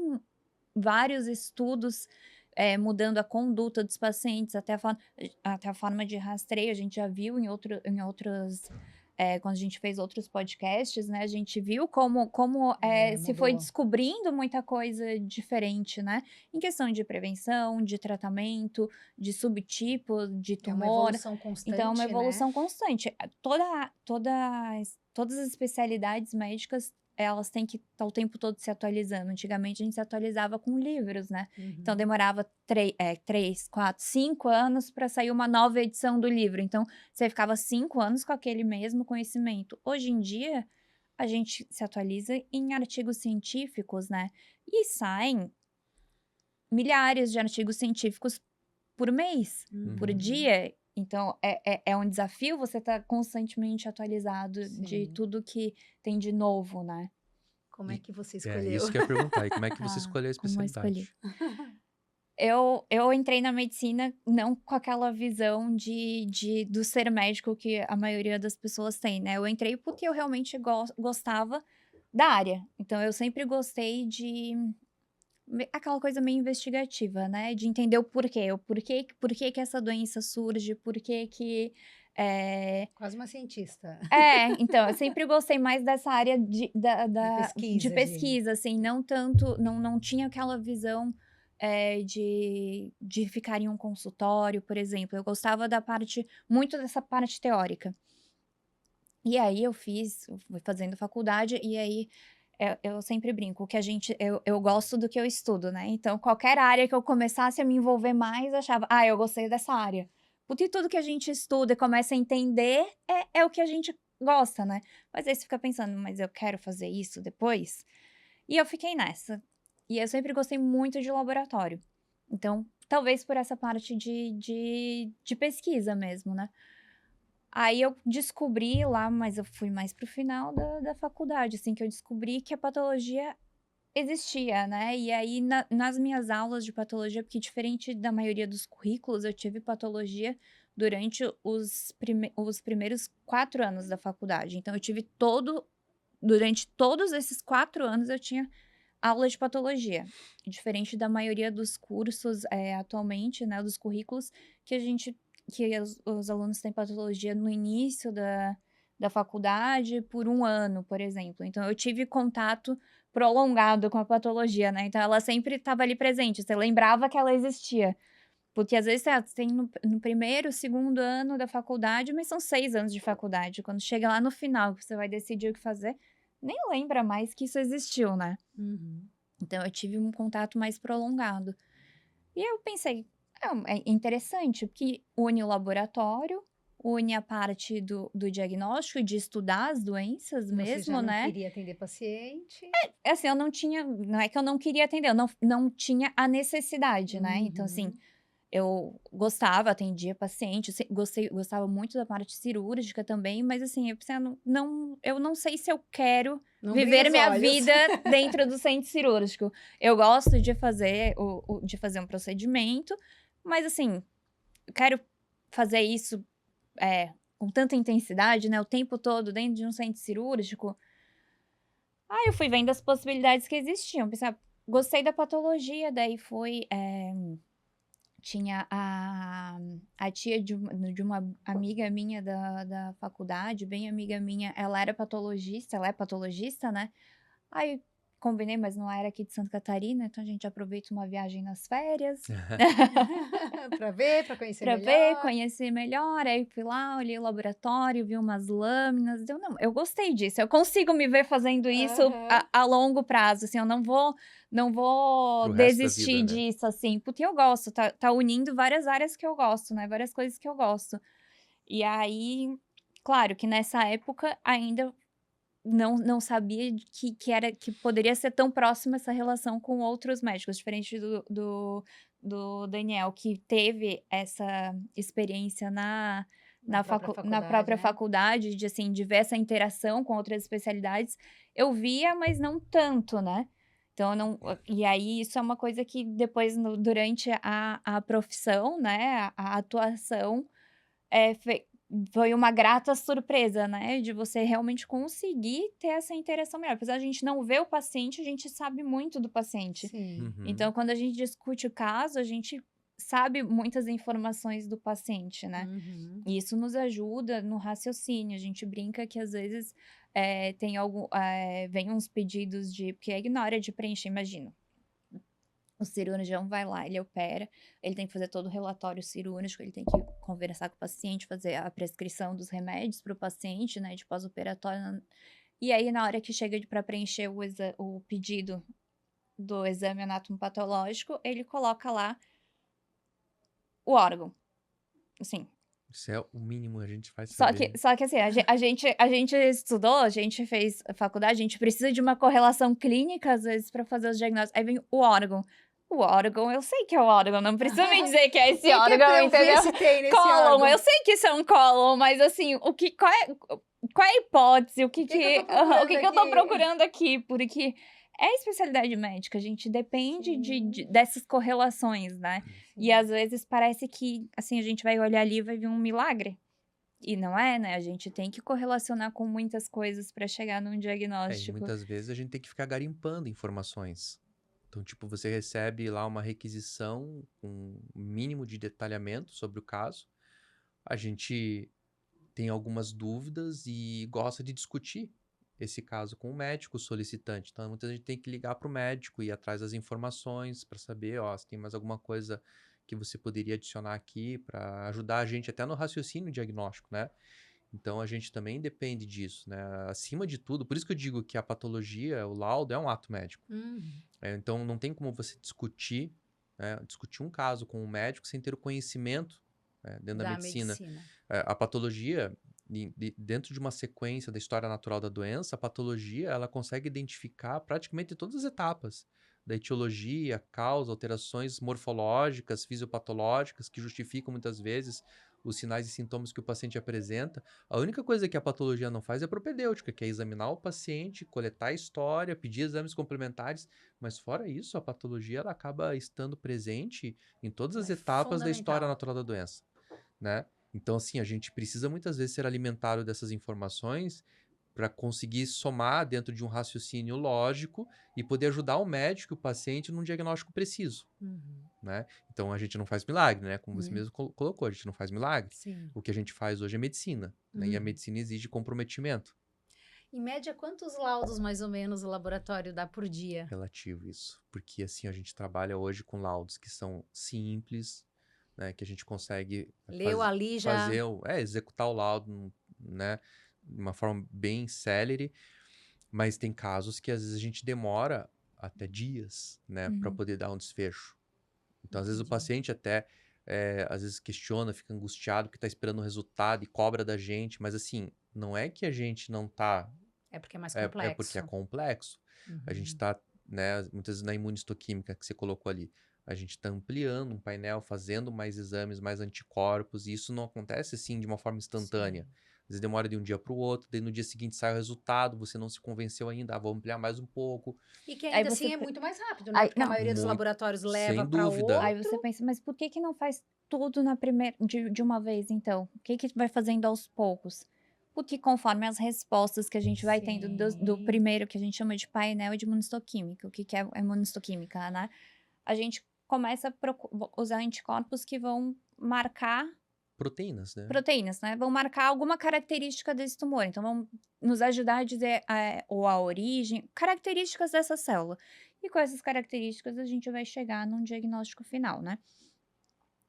vários estudos mudando a conduta dos pacientes, até a forma de rastreio. A gente já viu em outros. Quando a gente fez outros podcasts, né? A gente viu como se foi Mudou. descobrindo muita coisa diferente, né? Em questão de prevenção, de tratamento, de subtipo, de É uma tumor. evolução constante, Então, é uma né? evolução constante. Todas as especialidades médicas, elas têm que estar o tempo todo se atualizando. Antigamente, a gente se atualizava com livros, né? Então, Uhum. demorava 3, 4, 5 anos para sair uma nova edição do livro. Então, você ficava 5 anos com aquele mesmo conhecimento. Hoje em dia, a gente se atualiza em artigos científicos, né? E saem milhares de artigos científicos por mês, por Uhum. dia. Então, é um desafio você estar constantemente atualizado de Sim. tudo que tem de novo, né? Como é que você É escolheu? isso que eu ia perguntar. E como é que você Ah, escolheu a como eu escolhi? especialidade? Eu entrei na medicina não com aquela visão do ser médico que a maioria das pessoas tem, né? Eu entrei porque eu realmente gostava da área. Então, eu sempre gostei de aquela coisa meio investigativa, né? De entender o porquê. Por que que essa doença surge, por que que... Quase uma cientista. Então, eu sempre gostei mais dessa área de pesquisa, pesquisa, assim, não tanto, não tinha aquela visão de ficar em um consultório, por exemplo. Eu gostava muito dessa parte teórica. E aí eu fui fazendo faculdade, e aí eu sempre brinco que eu gosto do que eu estudo, né? Então, qualquer área que eu começasse a me envolver mais, eu achava, eu gostei dessa área. Porque tudo que a gente estuda e começa a entender é o que a gente gosta, né? Mas aí você fica pensando, mas eu quero fazer isso depois? E eu fiquei nessa. E eu sempre gostei muito de laboratório. Então, talvez por essa parte de pesquisa mesmo, né? Aí eu descobri lá, mas eu fui mais pro final da faculdade, assim, que eu descobri que a patologia existia, né? E aí, nas minhas aulas de patologia, porque diferente da maioria dos currículos, eu tive patologia durante os primeiros 4 anos da faculdade. Então, durante todos esses 4 anos, eu tinha aula de patologia. Diferente da maioria dos cursos atualmente, né? Dos currículos, que os alunos têm patologia no início da faculdade por 1 ano, por exemplo. Então, eu tive contato prolongado com a patologia, né? Então, ela sempre estava ali presente, você lembrava que ela existia. Porque às vezes você tem no primeiro, segundo ano da faculdade, mas são 6 anos de faculdade. Quando chega lá no final, que você vai decidir o que fazer, nem lembra mais que isso existiu, né? Uhum. Então, eu tive um contato mais prolongado. E eu pensei, é interessante, porque une o laboratório une a parte do diagnóstico, de estudar as doenças Você mesmo, já não né? queria atender paciente. Assim, eu não tinha, não é que eu não queria atender, eu não tinha a necessidade, né? Então, assim, Uhum. eu gostava, atendia paciente, gostava muito da parte cirúrgica também, mas assim, eu pensei, eu não sei se eu quero Não brilha viver os minha olhos. vida dentro do centro cirúrgico. Eu gosto de fazer de fazer um procedimento, mas assim, eu quero fazer isso com tanta intensidade, né, o tempo todo dentro de um centro cirúrgico. Aí eu fui vendo as possibilidades que existiam, pensei, gostei da patologia, daí tinha a tia de uma amiga minha da faculdade, bem amiga minha, ela era patologista, ela é patologista, né? Aí combinei, mas não era aqui de Santa Catarina, então a gente aproveita uma viagem nas férias Pra ver, pra conhecer pra ver, melhor. conhecer melhor. Aí fui lá, olhei o laboratório, vi umas lâminas. Não, eu gostei disso. Eu consigo me ver fazendo isso Aham. a longo prazo. Assim, eu não vou Pro resto da desistir vida, né? disso, assim, porque eu gosto. Tá unindo várias áreas que eu gosto, né? Várias coisas que eu gosto. E aí, claro que nessa época ainda não sabia que poderia ser tão próxima essa relação com outros médicos, diferente do Daniel, que teve essa experiência Na própria na faculdade, própria né? faculdade, de ver essa interação com outras especialidades. Eu via, mas não tanto, né? Então, eu não, e aí isso é uma coisa que depois, durante a profissão, né, a atuação, é, foi uma grata surpresa, né, de você realmente conseguir ter essa interação melhor. Apesar de a gente não ver o paciente, a gente sabe muito do paciente. Sim. Então, Uhum. quando a gente discute o caso, a gente sabe muitas informações do paciente, né? Uhum. E isso nos ajuda no raciocínio. A gente brinca que às vezes vem uns pedidos porque é na hora de preencher, imagina. O cirurgião vai lá, ele opera, ele tem que fazer todo o relatório cirúrgico, ele tem que conversar com o paciente, fazer a prescrição dos remédios para o paciente, né, de pós-operatório. E aí, na hora que chega para preencher o pedido do exame anatomopatológico, ele coloca lá o órgão, assim. Isso é o mínimo que a gente faz Só que, saber. só que assim, a gente estudou, a gente fez faculdade, a gente precisa de uma correlação clínica, às vezes, para fazer os diagnósticos. Aí vem o órgão. O órgão, eu sei que é o órgão, não precisa me dizer que é O esse que que é órgão, pra eu ver entendeu? se tem nesse Cólon, órgão? eu sei que isso é um cólon, mas assim, qual é a hipótese? O que que eu tô procurando O que eu tô aqui? procurando aqui? Porque é especialidade médica, a gente depende Sim, dessas correlações, né? E sim. às vezes parece que, assim, a gente vai olhar ali e vai ver um milagre. E não é, né? A gente tem que correlacionar com muitas coisas para chegar num E diagnóstico. muitas vezes a gente tem que ficar garimpando informações. Então, tipo, você recebe lá uma requisição com um mínimo de detalhamento sobre o caso. A gente tem algumas dúvidas e gosta de discutir esse caso com o médico solicitante. Então, muitas vezes a gente tem que ligar para o médico e ir atrás das informações para saber, ó, se tem mais alguma coisa que você poderia adicionar aqui para ajudar a gente até no raciocínio diagnóstico, né? Então a gente também depende disso, né? Acima de tudo, por isso que eu digo que a patologia, o laudo, é um ato médico. Uhum. Então não tem como você discutir, né, discutir um caso com um médico sem ter o conhecimento, né, dentro da Da medicina. medicina. A patologia, dentro de uma sequência da história natural da doença, a patologia ela consegue identificar praticamente todas as etapas da etiologia, causa, alterações morfológicas, fisiopatológicas, que justificam muitas vezes os sinais e sintomas que o paciente apresenta. A única coisa que a patologia não faz é propedêutica, que é examinar o paciente, coletar a história, pedir exames complementares, mas fora isso, a patologia ela acaba estando presente em todas Ela as é etapas da história fundamental. natural da doença, né? Então, assim, a gente precisa muitas vezes ser alimentado dessas informações para conseguir somar dentro de um raciocínio lógico e poder ajudar o médico e o paciente num diagnóstico preciso, Uhum. né? Então, a gente não faz milagre, né? Como você Uhum. mesmo colocou, a gente não faz milagre. Sim. O que a gente faz hoje é medicina, né? E a Uhum. medicina exige comprometimento. Em média, quantos laudos mais ou menos o laboratório dá por dia? Relativo isso. Porque, assim, a gente trabalha hoje com laudos que são simples, né? Que a gente consegue Leu ali já. executar o laudo, né? De uma forma bem célere. Mas tem casos que às vezes a gente demora até dias, né? Para Uhum. poder dar um desfecho. Então, às vezes o Entendi. paciente até às vezes questiona, fica angustiado porque tá esperando o resultado e cobra da gente, mas assim, não é que a gente não tá, É porque é mais é porque é complexo. complexo. A gente tá, né, muitas vezes na imunistoquímica que você colocou ali, a gente tá ampliando um painel, fazendo mais exames, mais anticorpos, e isso não acontece assim de uma forma instantânea. Sim. Às vezes demora de um dia para o outro, daí no dia seguinte sai o resultado, você não se convenceu ainda, vou ampliar mais um pouco. E que Aí ainda você assim é pe muito mais rápido, né? aí Porque a não, maioria dos Muito, laboratórios leva sem para dúvida. aí outro. você pensa: "Mas por que não faz tudo na primeira de uma vez então? Por que vai fazendo aos poucos?" Porque conforme as respostas que a gente vai tendo do Sim. primeiro, que a gente chama de painel de imunistoquímica, o que é a imunistoquímica, né, a gente começa a usar anticorpos que vão marcar Proteínas, né? proteínas, né, vão marcar alguma característica desse tumor, então vão nos ajudar a dizer, ou a origem, características dessa célula. E com essas características a gente vai chegar num diagnóstico final, né.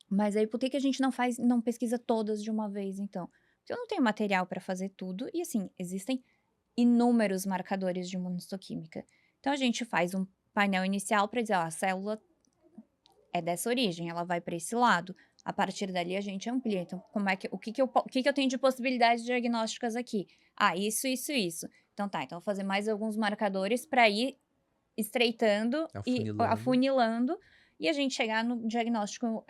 Mas aí por que que a gente não pesquisa todas de uma vez então? Porque eu não tenho material para fazer tudo e, assim, existem inúmeros marcadores de imunistoquímica. Então a gente faz um painel inicial para dizer: "Ó, a célula é dessa origem, ela vai para esse lado". A partir dali a gente amplia. Então, como é que o que que eu tenho de possibilidades diagnósticas aqui? Ah, isso, isso, isso. Então tá, então eu vou fazer mais alguns marcadores para ir estreitando e Afunilando. afunilando, e a gente chegar no diagnóstico,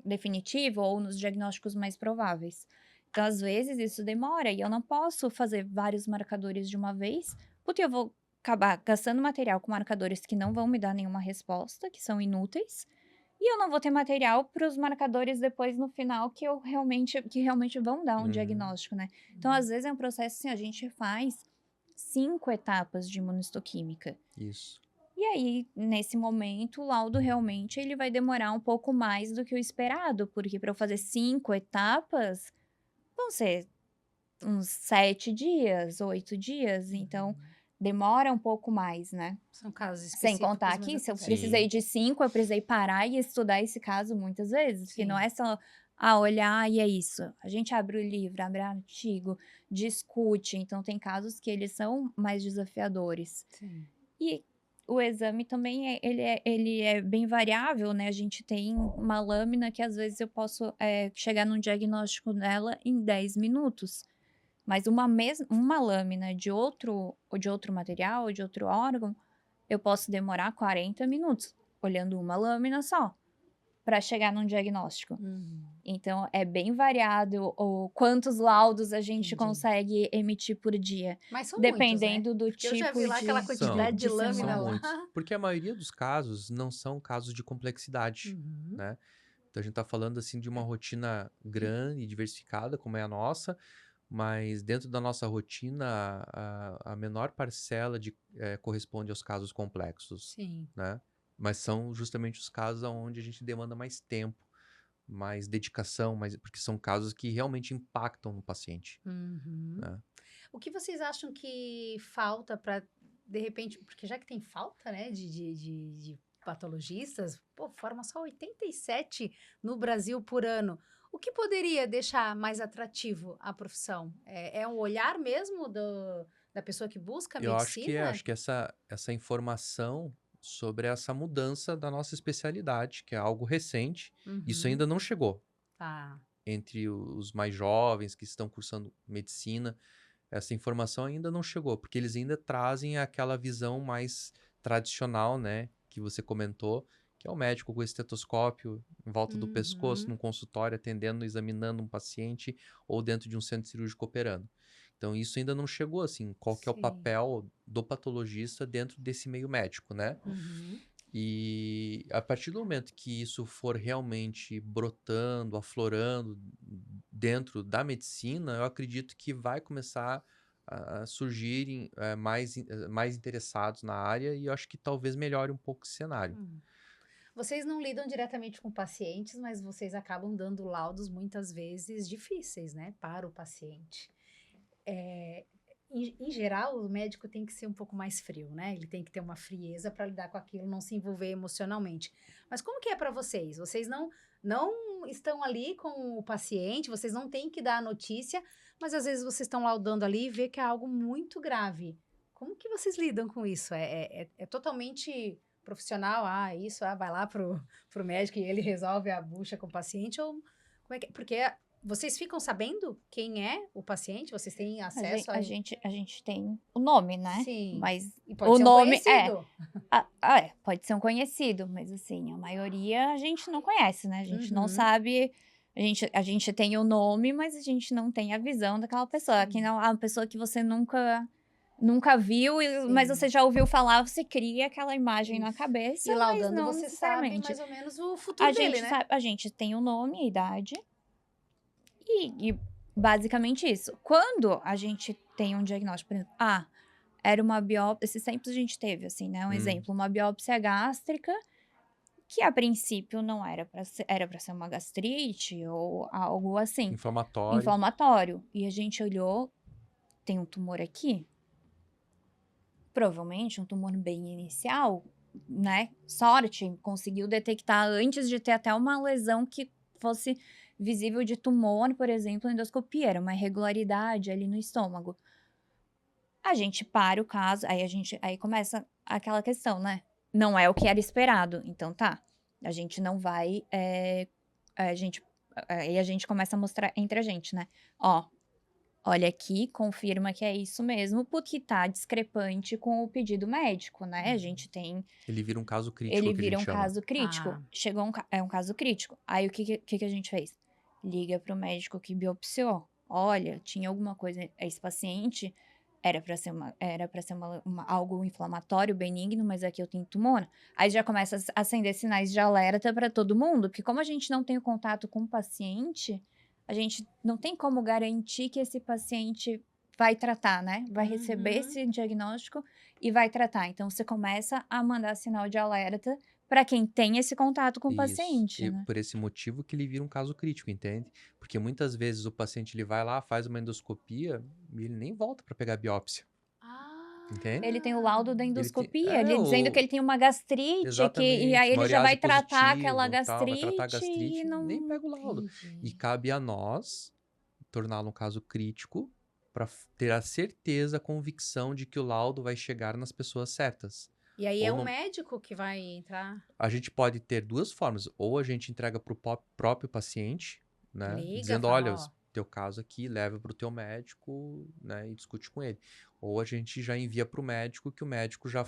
definitivo ou nos diagnósticos mais prováveis. Então, às vezes, isso demora e eu não posso fazer vários marcadores de uma vez, porque eu vou acabar gastando material com marcadores que não vão me dar nenhuma resposta, que são inúteis, e eu não vou ter material para os marcadores depois no final que realmente vão dar um Uhum. diagnóstico, né. Então, às vezes, é um processo assim, a gente faz 5 etapas de imunistoquímica. Isso. E aí, nesse momento, o laudo realmente ele vai demorar um pouco mais do que o esperado, porque para eu fazer 5 etapas, vão ser uns 7 dias, 8 dias, então Uhum. demora um pouco mais, né. São casos Sem contar específicos, mas que se eu acontece. precisei Sim. de 5, eu precisei parar e estudar esse caso muitas vezes, porque não Sim, é só, olhar e é isso. A gente abre o livro, abre artigo, discute, então tem casos que eles são mais desafiadores. sim. E o exame também ele é bem variável, né, a gente tem uma lâmina que às vezes eu posso, chegar num diagnóstico dela em 10 minutos, mas uma lâmina de outro material, de outro órgão, eu posso demorar 40 minutos, olhando uma lâmina só, para chegar num diagnóstico. Uhum. Então é bem variado o quantos laudos a gente Entendi. consegue emitir por dia, Mas são muitos, né? dependendo do Porque eu já vi tipo lá aquela São, quantidade de são lâmina lá. semana. muitos. Porque a maioria dos casos não são casos de complexidade, Uhum. né? Então a gente tá falando assim de uma rotina grande e diversificada, como é a nossa, mas dentro da nossa rotina, a menor parcela corresponde aos casos complexos, Sim. né? Mas são justamente os casos onde a gente demanda mais tempo, mais dedicação, porque são casos que realmente impactam no paciente, Uhum. né? O que vocês acham que falta para, de repente, porque já que tem falta, né, de patologistas, pô, forma só 87 no Brasil por ano. O que poderia deixar mais atrativo a profissão? É um olhar mesmo da pessoa que busca a Eu medicina? acho que essa informação sobre essa mudança da nossa especialidade, que é algo recente, isso Uhum. ainda não chegou Tá. entre os mais jovens que estão cursando medicina. Essa informação ainda não chegou, porque eles ainda trazem aquela visão mais tradicional, né, que você comentou, que é o médico com o estetoscópio em volta do pescoço, Uhum. num consultório, atendendo, examinando um paciente, ou dentro de um centro cirúrgico operando. Então, isso ainda não chegou, assim, qual que é o Sim. papel do patologista dentro desse meio médico, né? Uhum. E a partir do momento que isso for realmente brotando, aflorando dentro da medicina, eu acredito que vai começar a surgirem mais interessados na área e eu acho que talvez melhore um pouco esse cenário. Hum. Vocês não lidam diretamente com pacientes, mas vocês acabam dando laudos muitas vezes difíceis, né, para o paciente. Em geral, o médico tem que ser um pouco mais frio, né? Ele tem que ter uma frieza para lidar com aquilo, não se envolver emocionalmente. Mas como que é para vocês? Vocês não estão ali com o paciente, vocês não têm que dar a notícia, mas às vezes vocês estão laudando ali e vê que é algo muito grave. Como que vocês lidam com isso? É totalmente profissional, vai lá pro médico e ele resolve a bucha com o paciente, ou como é que... Porque vocês ficam sabendo quem é o paciente? Vocês têm acesso A gente tem o nome, né? Sim. Mas E pode o ser um nome conhecido. pode ser um conhecido, mas assim, a maioria a gente não conhece, né? A gente não Uhum. sabe. A gente tem o nome, mas a gente não tem a visão daquela pessoa. Sim. Que não é uma pessoa que você nunca viu, mas Sim. você já ouviu falar, você cria aquela imagem na Isso. cabeça, E mas laudando, não você sabe necessariamente. mais ou menos o futuro dele, né? A gente tem o nome, a idade e basicamente isso. Quando a gente tem um diagnóstico, por exemplo, era uma biópsia, esses tempos a gente teve, assim, né, um exemplo, uma biópsia gástrica, que a princípio não era para ser uma gastrite ou algo assim, inflamatório. E a gente olhou, tem um tumor aqui, provavelmente um tumor bem inicial, né? Sorte, conseguiu detectar antes de ter até uma lesão que fosse visível de tumor, por exemplo, endoscopia, era uma irregularidade ali no estômago. A gente para o caso, aí começa aquela questão, né? Não é o que era esperado, então tá. A gente não vai, aí a gente começa a mostrar entre a gente, né? Olha aqui, confirma que é isso mesmo, porque tá discrepante com o pedido médico, né? A gente tem. Ele vira um caso crítico, Ele que a vira gente um chama. caso crítico. Chegou é um caso crítico. Aí o que a gente fez? Liga pro médico que biopsiou. Olha, tinha alguma coisa. Esse paciente era para ser algo inflamatório, benigno, mas aqui eu tenho tumor. Aí já começa a acender sinais de alerta para todo mundo, porque como a gente não tem o contato com o paciente, a gente não tem como garantir que esse paciente vai tratar, né? Vai receber esse diagnóstico e vai tratar. Então, você começa a mandar sinal de alerta para quem tem esse contato com o paciente, E né? por esse motivo que ele vira um caso crítico, entende? Porque muitas vezes o paciente ele vai lá, faz uma endoscopia e ele nem volta para pegar a biópsia. Entende? Ele tem o laudo da Ele endoscopia, ele dizendo que ele tem uma gastrite, e Exatamente, aí ele já vai Moriase tratar aquela positivo, tal, vai tratar a gastrite e gastrite, nem não. pega o laudo. E cabe a nós torná-lo um caso crítico para ter a certeza, a convicção de que o laudo vai chegar nas pessoas certas. E aí Ou é o não- médico que vai entrar. A gente pode ter duas formas. Ou a gente entrega para o próprio paciente, né? Liga, Dizendo, fala, olha, ó. teu caso aqui, leva para o teu médico, né? E discute com ele. Ou a gente já envia para o médico, que o médico já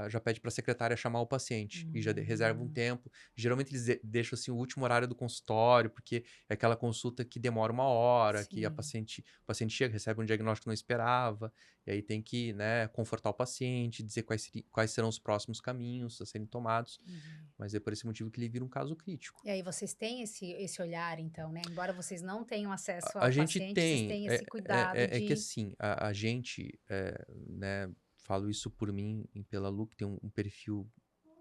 já pede para a secretária chamar o paciente. E já reserva um tempo. Geralmente eles deixam assim o último horário do consultório, porque é aquela consulta que demora 1 hora, que o paciente chega, recebe um diagnóstico que não esperava. E aí tem que, né, confortar o paciente, dizer quais serão os próximos caminhos a serem tomados. Mas é por esse motivo que ele vira um caso crítico. E aí vocês têm esse olhar, então, né? Embora vocês não tenham acesso A ao gente paciente, vocês tem. têm esse cuidado É que de... assim, a gente, né, falo isso por mim e pela Lu, que tem um perfil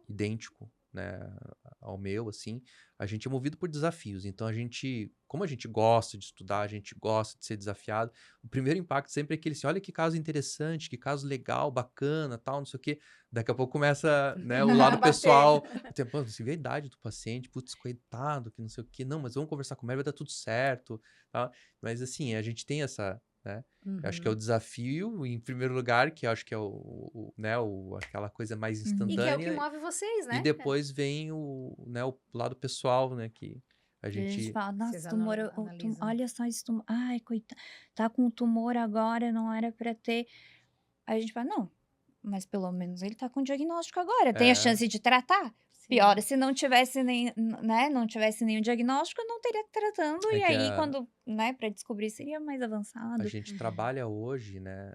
idêntico, né, ao meu, assim, a gente é movido por desafios. Então como a gente gosta de estudar, a gente gosta de ser desafiado, o primeiro impacto sempre é aquele assim, olha que caso interessante, que caso legal, bacana, tal, não sei o quê. Daqui a pouco começa, né, o lado pessoal, pô, você vê a idade do paciente, putz, coitado, que não sei o quê. Não, mas vamos conversar com ele, vai dar tudo certo, tá? Mas assim, a gente tem essa, né? Eu acho que é o desafio, em primeiro lugar, que eu acho que é né, aquela coisa mais E que é o que instantânea. move vocês, né? E depois vem né, o lado pessoal, né? Que a Que a gente gente. fala, nossa, Vocês tumor, analisam. olha só esse tumor. Ai, coitado, tá com tumor agora, não era pra ter. Aí a gente fala, não, mas pelo menos ele tá com diagnóstico agora, tem a chance de tratar. Pior, se não tivesse não tivesse nenhum diagnóstico, eu não teria tratando, e aí quando, né, pra descobrir seria mais avançado. A gente trabalha hoje, né,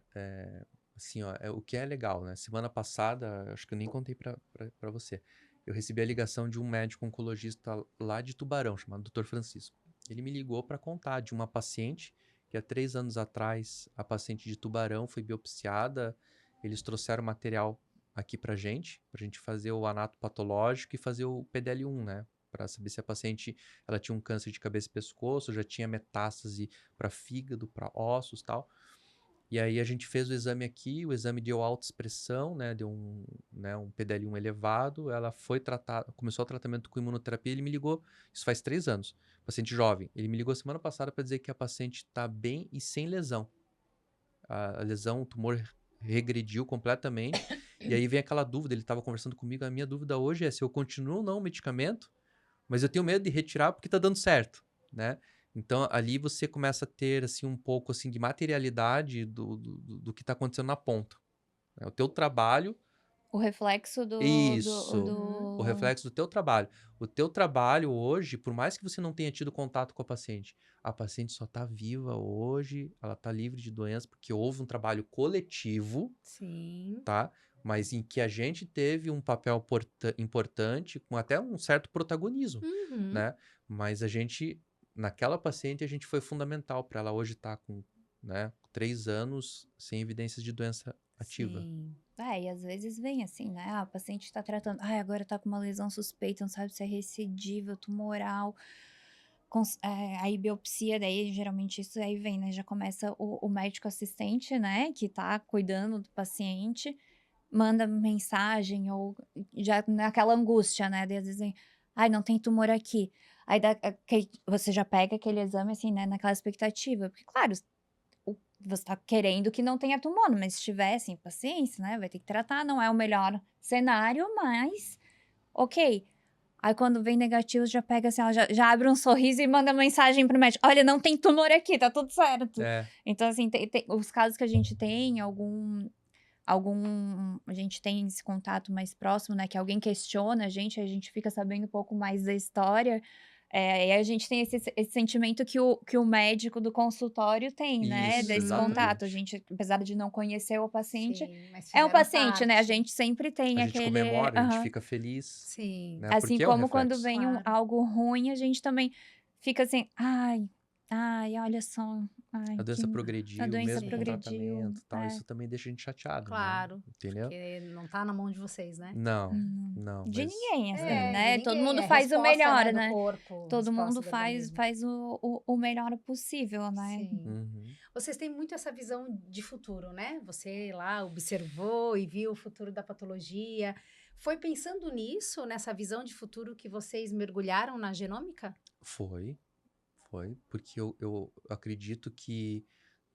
assim, ó, o que é legal, né, semana passada, acho que eu nem contei pra você, eu recebi a ligação de um médico oncologista lá de Tubarão, chamado Dr. Francisco. Ele me ligou para contar de uma paciente que há 3 anos atrás, a paciente de Tubarão foi biopsiada, eles trouxeram material aqui pra gente fazer o anatopatológico e fazer o PDL1, né? Para saber se a paciente ela tinha um câncer de cabeça e pescoço, já tinha metástase para fígado, para ossos e tal. E aí a gente fez o exame aqui, o exame deu alta expressão, né? Deu um PDL1 elevado, ela foi tratada, começou o tratamento com imunoterapia, ele me ligou, isso faz 3 anos, paciente jovem, ele me ligou semana passada para dizer que a paciente está bem e sem lesão. A lesão, o tumor regrediu completamente E aí vem aquela dúvida, ele estava conversando comigo, a minha dúvida hoje é se eu continuo ou não o medicamento, mas eu tenho medo de retirar porque tá dando certo, né? Então, ali você começa a ter, assim, um pouco, assim, de materialidade do que tá acontecendo na ponta, né? O teu trabalho, O reflexo isso, o do... reflexo do teu trabalho. O teu trabalho hoje, por mais que você não tenha tido contato com a paciente só tá viva hoje, ela tá livre de doença porque houve um trabalho coletivo, Sim. tá? Mas em que a gente teve um papel importante, com até um certo protagonismo, Uhum. né? Mas a gente, naquela paciente, a gente foi fundamental para ela hoje estar com, né, 3 anos sem evidências de doença ativa. Sim. E às vezes vem assim, né? A paciente tá tratando, agora tá com uma lesão suspeita, não sabe se é recidiva, tumoral, aí biopsia, daí geralmente isso aí vem, né? Já começa o médico assistente, né? Que tá cuidando do paciente, manda mensagem ou já naquela angústia, né? Daí às vezes vem, não tem tumor aqui. Aí você já pega aquele exame assim, né? Naquela expectativa, porque claro, você tá querendo que não tenha tumor, mas se tiver, assim, paciência, né? Vai ter que tratar, não é o melhor cenário, mas ok. Aí quando vem negativo, já pega assim, ela já abre um sorriso e manda mensagem pro médico: olha, não tem tumor aqui, tá tudo certo. É, Então, assim, os casos que a gente tem, a gente tem esse contato mais próximo, né? Que alguém questiona a gente fica sabendo um pouco mais da história. E a gente tem esse sentimento que o médico do consultório tem, né? isso, Desse contato. A exatamente. gente, apesar de não conhecer o paciente, Sim, mas é um fizeram paciente, né? A parte. gente sempre A tem gente aquele. comemora, a gente fica feliz, Sim, né? Assim Porque é um como quando reflexo. vem claro. algo ruim, a gente também fica assim, ai, olha só, A ai, doença a progrediu, doença mesmo com progrediu. tratamento e tal, isso também deixa a gente chateado, né? Claro, Entendeu? porque não tá na mão de vocês, né? Não, não, De mas ninguém, assim, é, De né? Todo ninguém, mundo é faz o resposta, melhor, né, do né? corpo, Todo mundo resposta do faz, organismo. faz o melhor possível, né? Sim. uhum. Vocês têm muito essa visão de futuro, né? Você lá observou e viu o futuro da patologia. Foi pensando nisso, nessa visão de futuro, que vocês mergulharam na genômica? Foi, porque eu acredito que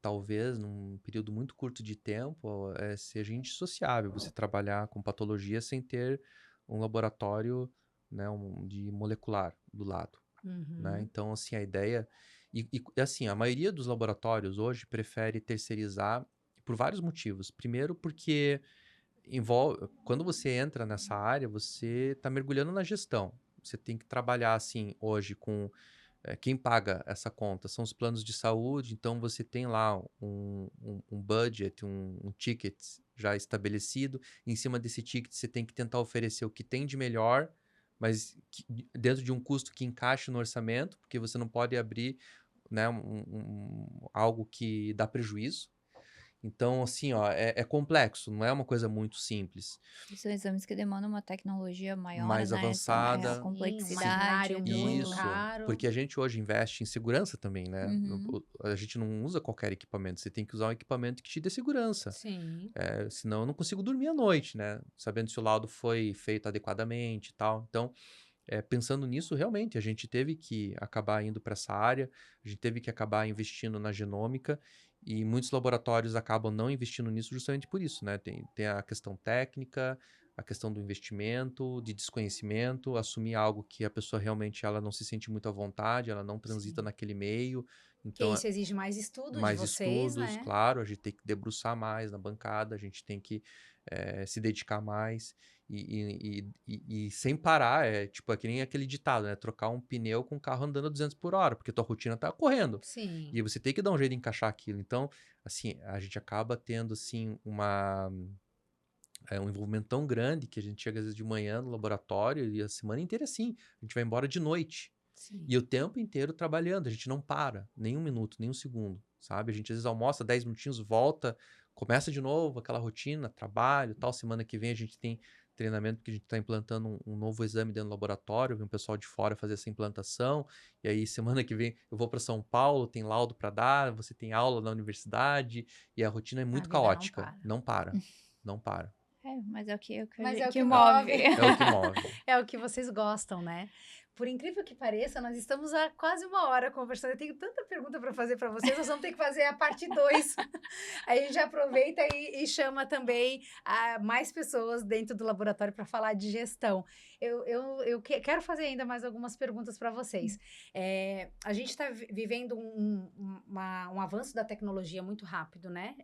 talvez num período muito curto de tempo seja indissociável você trabalhar com patologia sem ter um laboratório, né, de molecular do lado, né? Uhum. Então, assim, a ideia... assim, a maioria dos laboratórios hoje prefere terceirizar por vários motivos. Primeiro porque quando você entra nessa área, você está mergulhando na gestão. Você tem que trabalhar, assim, hoje com... quem paga essa conta são os planos de saúde, então você tem lá um budget, um ticket já estabelecido. Em cima desse ticket, você tem que tentar oferecer o que tem de melhor, mas dentro de um custo que encaixe no orçamento, porque você não pode abrir, né, algo que dá prejuízo. Então, assim, ó, é complexo, não é uma coisa muito simples. E são exames que demandam uma tecnologia maior, Mais né? A avançada. Sim, um complexidade maquinário é muito tudo. Isso, caro. porque a gente hoje investe em segurança também, né? Uhum. A gente não usa qualquer equipamento, você tem que usar um equipamento que te dê segurança. Sim. Senão eu não consigo dormir à noite, né? Sabendo se o laudo foi feito adequadamente e tal. Então, pensando nisso, realmente, a gente teve que acabar indo para essa área, a gente teve que acabar investindo na genômica, e muitos laboratórios acabam não investindo nisso justamente por isso, né? Tem a questão técnica, a questão do investimento, de desconhecimento, assumir algo que a pessoa realmente ela não se sente muito à vontade, ela não transita Sim. naquele meio. Porque Então, isso exige mais estudo de mais vocês, estudos, né? claro, a gente tem que debruçar mais na bancada, a gente tem que se dedicar mais e sem parar, tipo, é que nem aquele ditado, né? Trocar um pneu com o carro andando a 200 por hora, porque tua rotina tá correndo. Sim. E você tem que dar um jeito de encaixar aquilo. Então, assim, a gente acaba tendo, assim, um envolvimento tão grande que a gente chega às vezes de manhã no laboratório e a semana inteira assim. A gente vai embora de noite. Sim. E o tempo inteiro trabalhando, a gente não para, nem um minuto, nem um segundo, sabe? A gente às vezes almoça 10 minutinhos, volta, começa de novo aquela rotina, trabalho, tal. Semana que vem a gente tem treinamento porque a gente está implantando um novo exame dentro do laboratório, vem um pessoal de fora fazer essa implantação, e aí semana que vem eu vou para São Paulo, tem laudo para dar, você tem aula na universidade, e a rotina é A muito vida não caótica, para. não para, não para. Mas é o que, Mas é o que que move. move. É o que move. É o que vocês gostam, né? por incrível que pareça, nós estamos há quase 1 hora conversando. Eu tenho tanta pergunta para fazer para vocês, nós vamos ter que fazer a parte 2. Aí a gente já aproveita e chama também mais pessoas dentro do laboratório para falar de gestão. Eu quero fazer ainda mais algumas perguntas para vocês. A gente está vivendo um avanço da tecnologia muito rápido, né?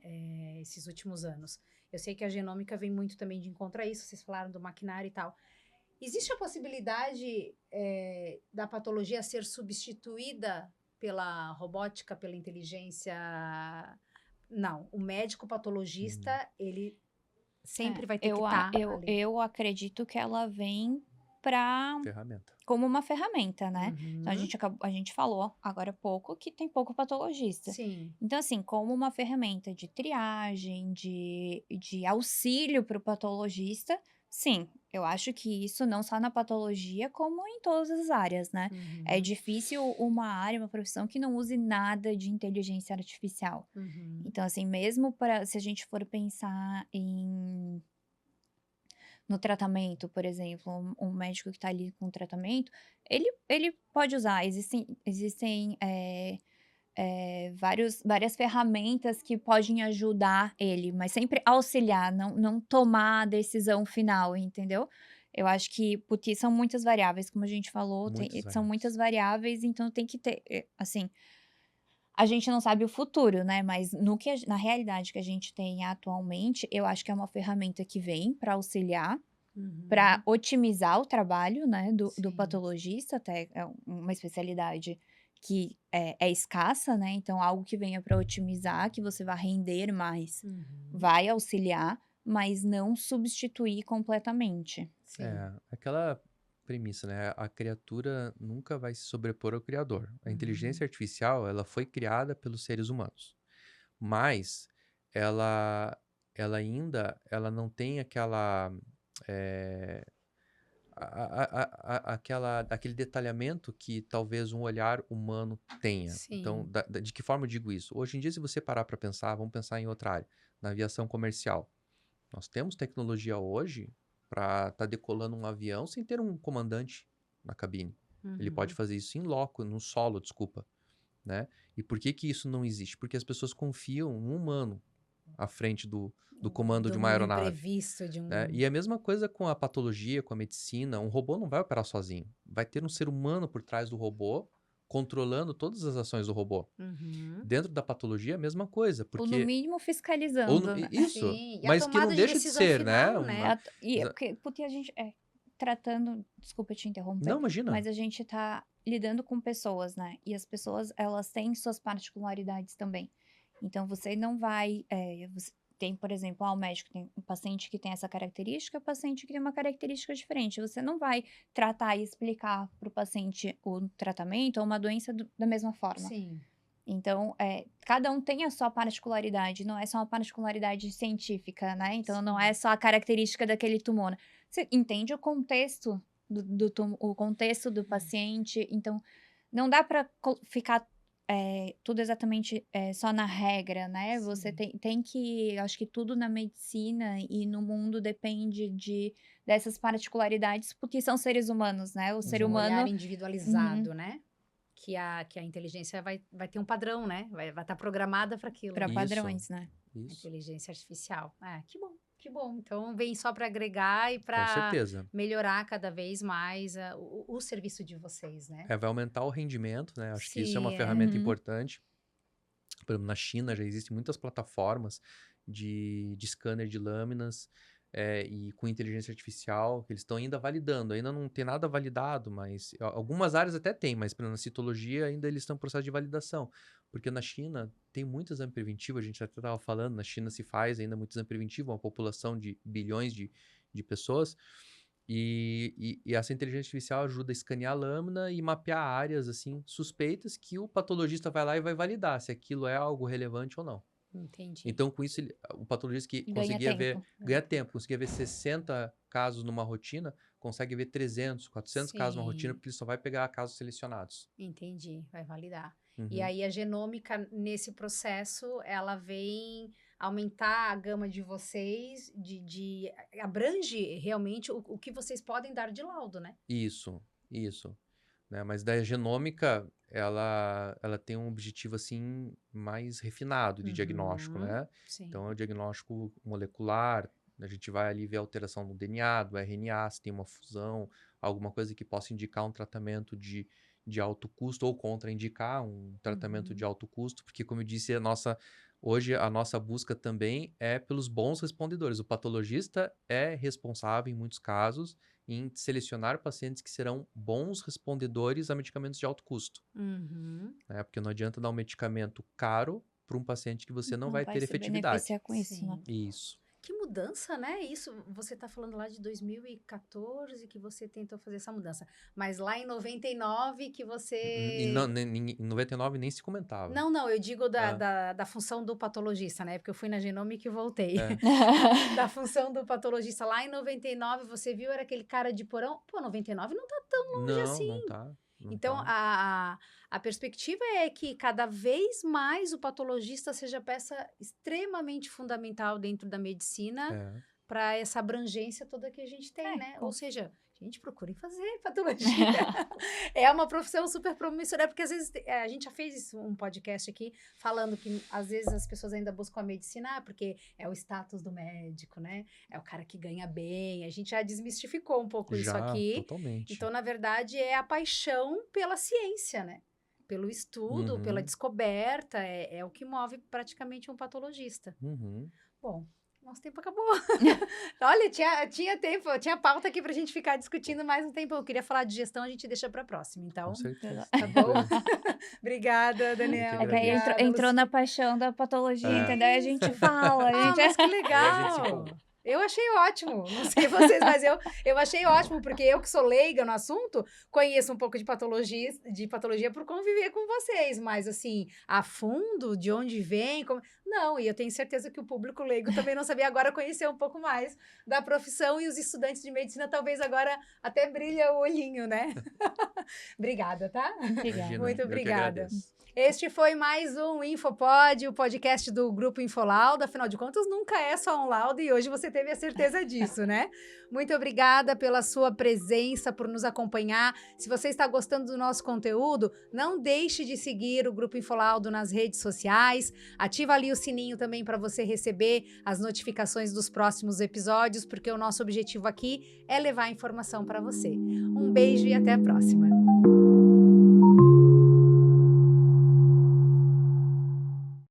Esses últimos anos. Eu sei que a genômica vem muito também de encontro a isso, vocês falaram do maquinário e tal. Existe a possibilidade da patologia ser substituída pela robótica, pela inteligência? Não, o médico patologista, ele sempre vai ter que estar ali. Eu acredito que ela vem Ferramenta. como uma ferramenta, né? Então, Uhum. a gente falou agora há pouco que tem pouco patologista. Sim. Então, assim, como uma ferramenta de triagem, de auxílio para o patologista, sim, eu acho que isso não só na patologia, como em todas as áreas, né? É Uhum. difícil uma área, uma profissão que não use nada de inteligência artificial. Uhum. Então, assim, mesmo se a gente for pensar no tratamento, por exemplo, um médico que está ali com tratamento, ele pode usar, existem várias ferramentas que podem ajudar ele, mas sempre auxiliar, não tomar a decisão final, entendeu? Eu acho que, porque são muitas variáveis, como a gente falou, Muitas são muitas variáveis. variáveis, então tem que ter, assim, a gente não sabe o futuro, né? Mas na realidade que a gente tem atualmente, eu acho que é uma ferramenta que vem para auxiliar, para Uhum. otimizar o trabalho, né, do Sim. patologista, até é uma especialidade que é escassa, né? Então, algo que venha para otimizar, que você vai render mais, Uhum. vai auxiliar, mas não substituir completamente. Sim. Aquela premissa, né? A criatura nunca vai se sobrepor ao criador. A inteligência artificial, ela foi criada pelos seres humanos, mas ela, ela não tem eh, aquele detalhamento que talvez um olhar humano tenha. Então, Sim. de que forma eu digo isso? Hoje em dia, se você parar para pensar, vamos pensar em outra área, na aviação comercial. Nós temos tecnologia hoje para estar decolando um avião sem ter um comandante na cabine. Ele pode Uhum. fazer isso em loco, no solo, desculpa, né? E por que que isso não existe? Porque as pessoas confiam um humano à frente do comando de uma Do aeronave, imprevisto, de né? um... E a mesma coisa com a patologia, com a medicina. Um robô não vai operar sozinho. Vai ter um ser humano por trás do robô, controlando todas as ações do robô. Uhum. Dentro da patologia, a mesma coisa, Ou no porque... mínimo fiscalizando, né? Isso, Sim, e a mas que não tomada de deixa de decisão ser, né? final, né? Porque a gente tratando, desculpa te interromper, Não, imagina. mas a gente tá lidando com pessoas, né? E as pessoas, elas têm suas particularidades também. Então, você não vai, você tem, por exemplo, o médico tem um paciente que tem essa característica, o paciente que tem uma característica diferente. Você não vai tratar e explicar para o paciente o tratamento ou uma doença da mesma forma. Sim. Então, cada um tem a sua particularidade, não é só uma particularidade científica, né? Então, não é só a característica daquele tumor. Você entende o contexto o contexto do paciente, então não dá para ficar tudo exatamente só na regra, né? Você Sim. tem que, acho que tudo na medicina e no mundo depende dessas particularidades, porque são seres humanos, né? O ser De um olhar humano. Uhum. individualizado, né? Que a inteligência vai ter um padrão, né? Vai estar programada para aquilo, Para né? Isso, padrões, né? A isso. inteligência artificial. Que bom, que bom. Então vem só para agregar e Com para certeza. melhorar cada vez mais o serviço de vocês, né? Vai aumentar o rendimento, né? Acho que isso é uma Sim, ferramenta Uhum. importante. Por exemplo, na China já existem muitas plataformas de scanner de lâminas e com inteligência artificial, que eles estão ainda validando. Ainda não tem nada validado, mas algumas áreas até tem, mas por exemplo, na citologia ainda eles estão em processo de validação. Porque na China tem muito exame preventivo, a gente até estava falando, na China se faz ainda muito exame preventivo, uma população de bilhões de pessoas. E essa inteligência artificial ajuda a escanear a lâmina e mapear áreas assim suspeitas que o patologista vai lá e vai validar se aquilo é algo relevante ou não. entendi. Então, com isso, o patologista que Ganha conseguia ver, tempo. ganha tempo, conseguia ver 60 casos numa rotina, consegue ver 300, 400 casos numa rotina, Sim, porque ele só vai pegar casos selecionados. entendi. Vai validar. E Uhum. aí a genômica, nesse processo, ela vem aumentar a gama de vocês, abrange realmente o que vocês podem dar de laudo, né? Isso, isso. né? Mas da genômica, ela tem um objetivo, assim, mais refinado de diagnóstico, Uhum, né? sim. Então, é o diagnóstico molecular, a gente vai ali ver a alteração no DNA, do RNA, se tem uma fusão, alguma coisa que possa indicar um tratamento de alto custo ou contraindicar um tratamento de alto custo, porque, como eu disse, hoje a nossa busca também é pelos bons respondedores. O patologista é responsável, em muitos casos, em selecionar pacientes que serão bons respondedores a medicamentos de alto custo, Uhum. né? Porque não adianta dar um medicamento caro para um paciente que você não Não vai vai ter se efetividade. beneficiar com isso, né? Sim. Isso. Que mudança, né? Isso, você tá falando lá de 2014 que você tentou fazer essa mudança. Mas lá em 99 que E você... em 99 nem se comentava. Não, eu digo da, Ah. da função do patologista, né? Porque eu fui na Genômica e voltei. É. Da função do patologista. Lá em 99, você viu, era aquele cara de porão. Pô, 99 não tá tão longe assim. Não tá. Não Então, tá. a perspectiva é que cada vez mais o patologista seja peça extremamente fundamental dentro da medicina É. para essa abrangência toda que a gente tem, É, né? com- Ou seja, gente, procurem fazer patologia. É uma profissão super promissora, porque às vezes a gente já fez um podcast aqui falando que às vezes as pessoas ainda buscam a medicina porque é o status do médico, né? É o cara que ganha bem. A gente já desmistificou um pouco isso Já, aqui. totalmente. Então, na verdade, é a paixão pela ciência, né? Pelo estudo, pela Uhum. descoberta, é o que move praticamente um patologista. Uhum. Bom, nosso tempo acabou. Olha, tinha tempo, tinha pauta aqui pra gente ficar discutindo mais um tempo. Eu queria falar de gestão, a gente deixa pra próxima, então. Com certeza. Tá bom? Tranquilo. Obrigada, Daniel. Eu É que que aí agradeço. entrou na paixão da patologia, É. entendeu? Aí a gente fala, a Ah, gente... mas que Aí a gente se legal! empolgou. Eu achei ótimo, não sei vocês, mas eu achei ótimo, porque eu que sou leiga no assunto, conheço um pouco de patologia por conviver com vocês, mas assim, a fundo, de onde vem, não, e eu tenho certeza que o público leigo também não sabia, agora conhecer um pouco mais da profissão e os estudantes de medicina talvez agora até brilha o olhinho, né? Obrigada, tá? Imagina, Muito eu que obrigada. agradeço. Este foi mais um Infopod, o podcast do Grupo Infolaudo. Afinal de contas, nunca é só um laudo e hoje você teve a certeza disso, né? Muito obrigada pela sua presença, por nos acompanhar. Se você está gostando do nosso conteúdo, não deixe de seguir o Grupo Infolaudo nas redes sociais. Ativa ali o sininho também para você receber as notificações dos próximos episódios, porque o nosso objetivo aqui é levar informação para você. Um beijo e até a próxima.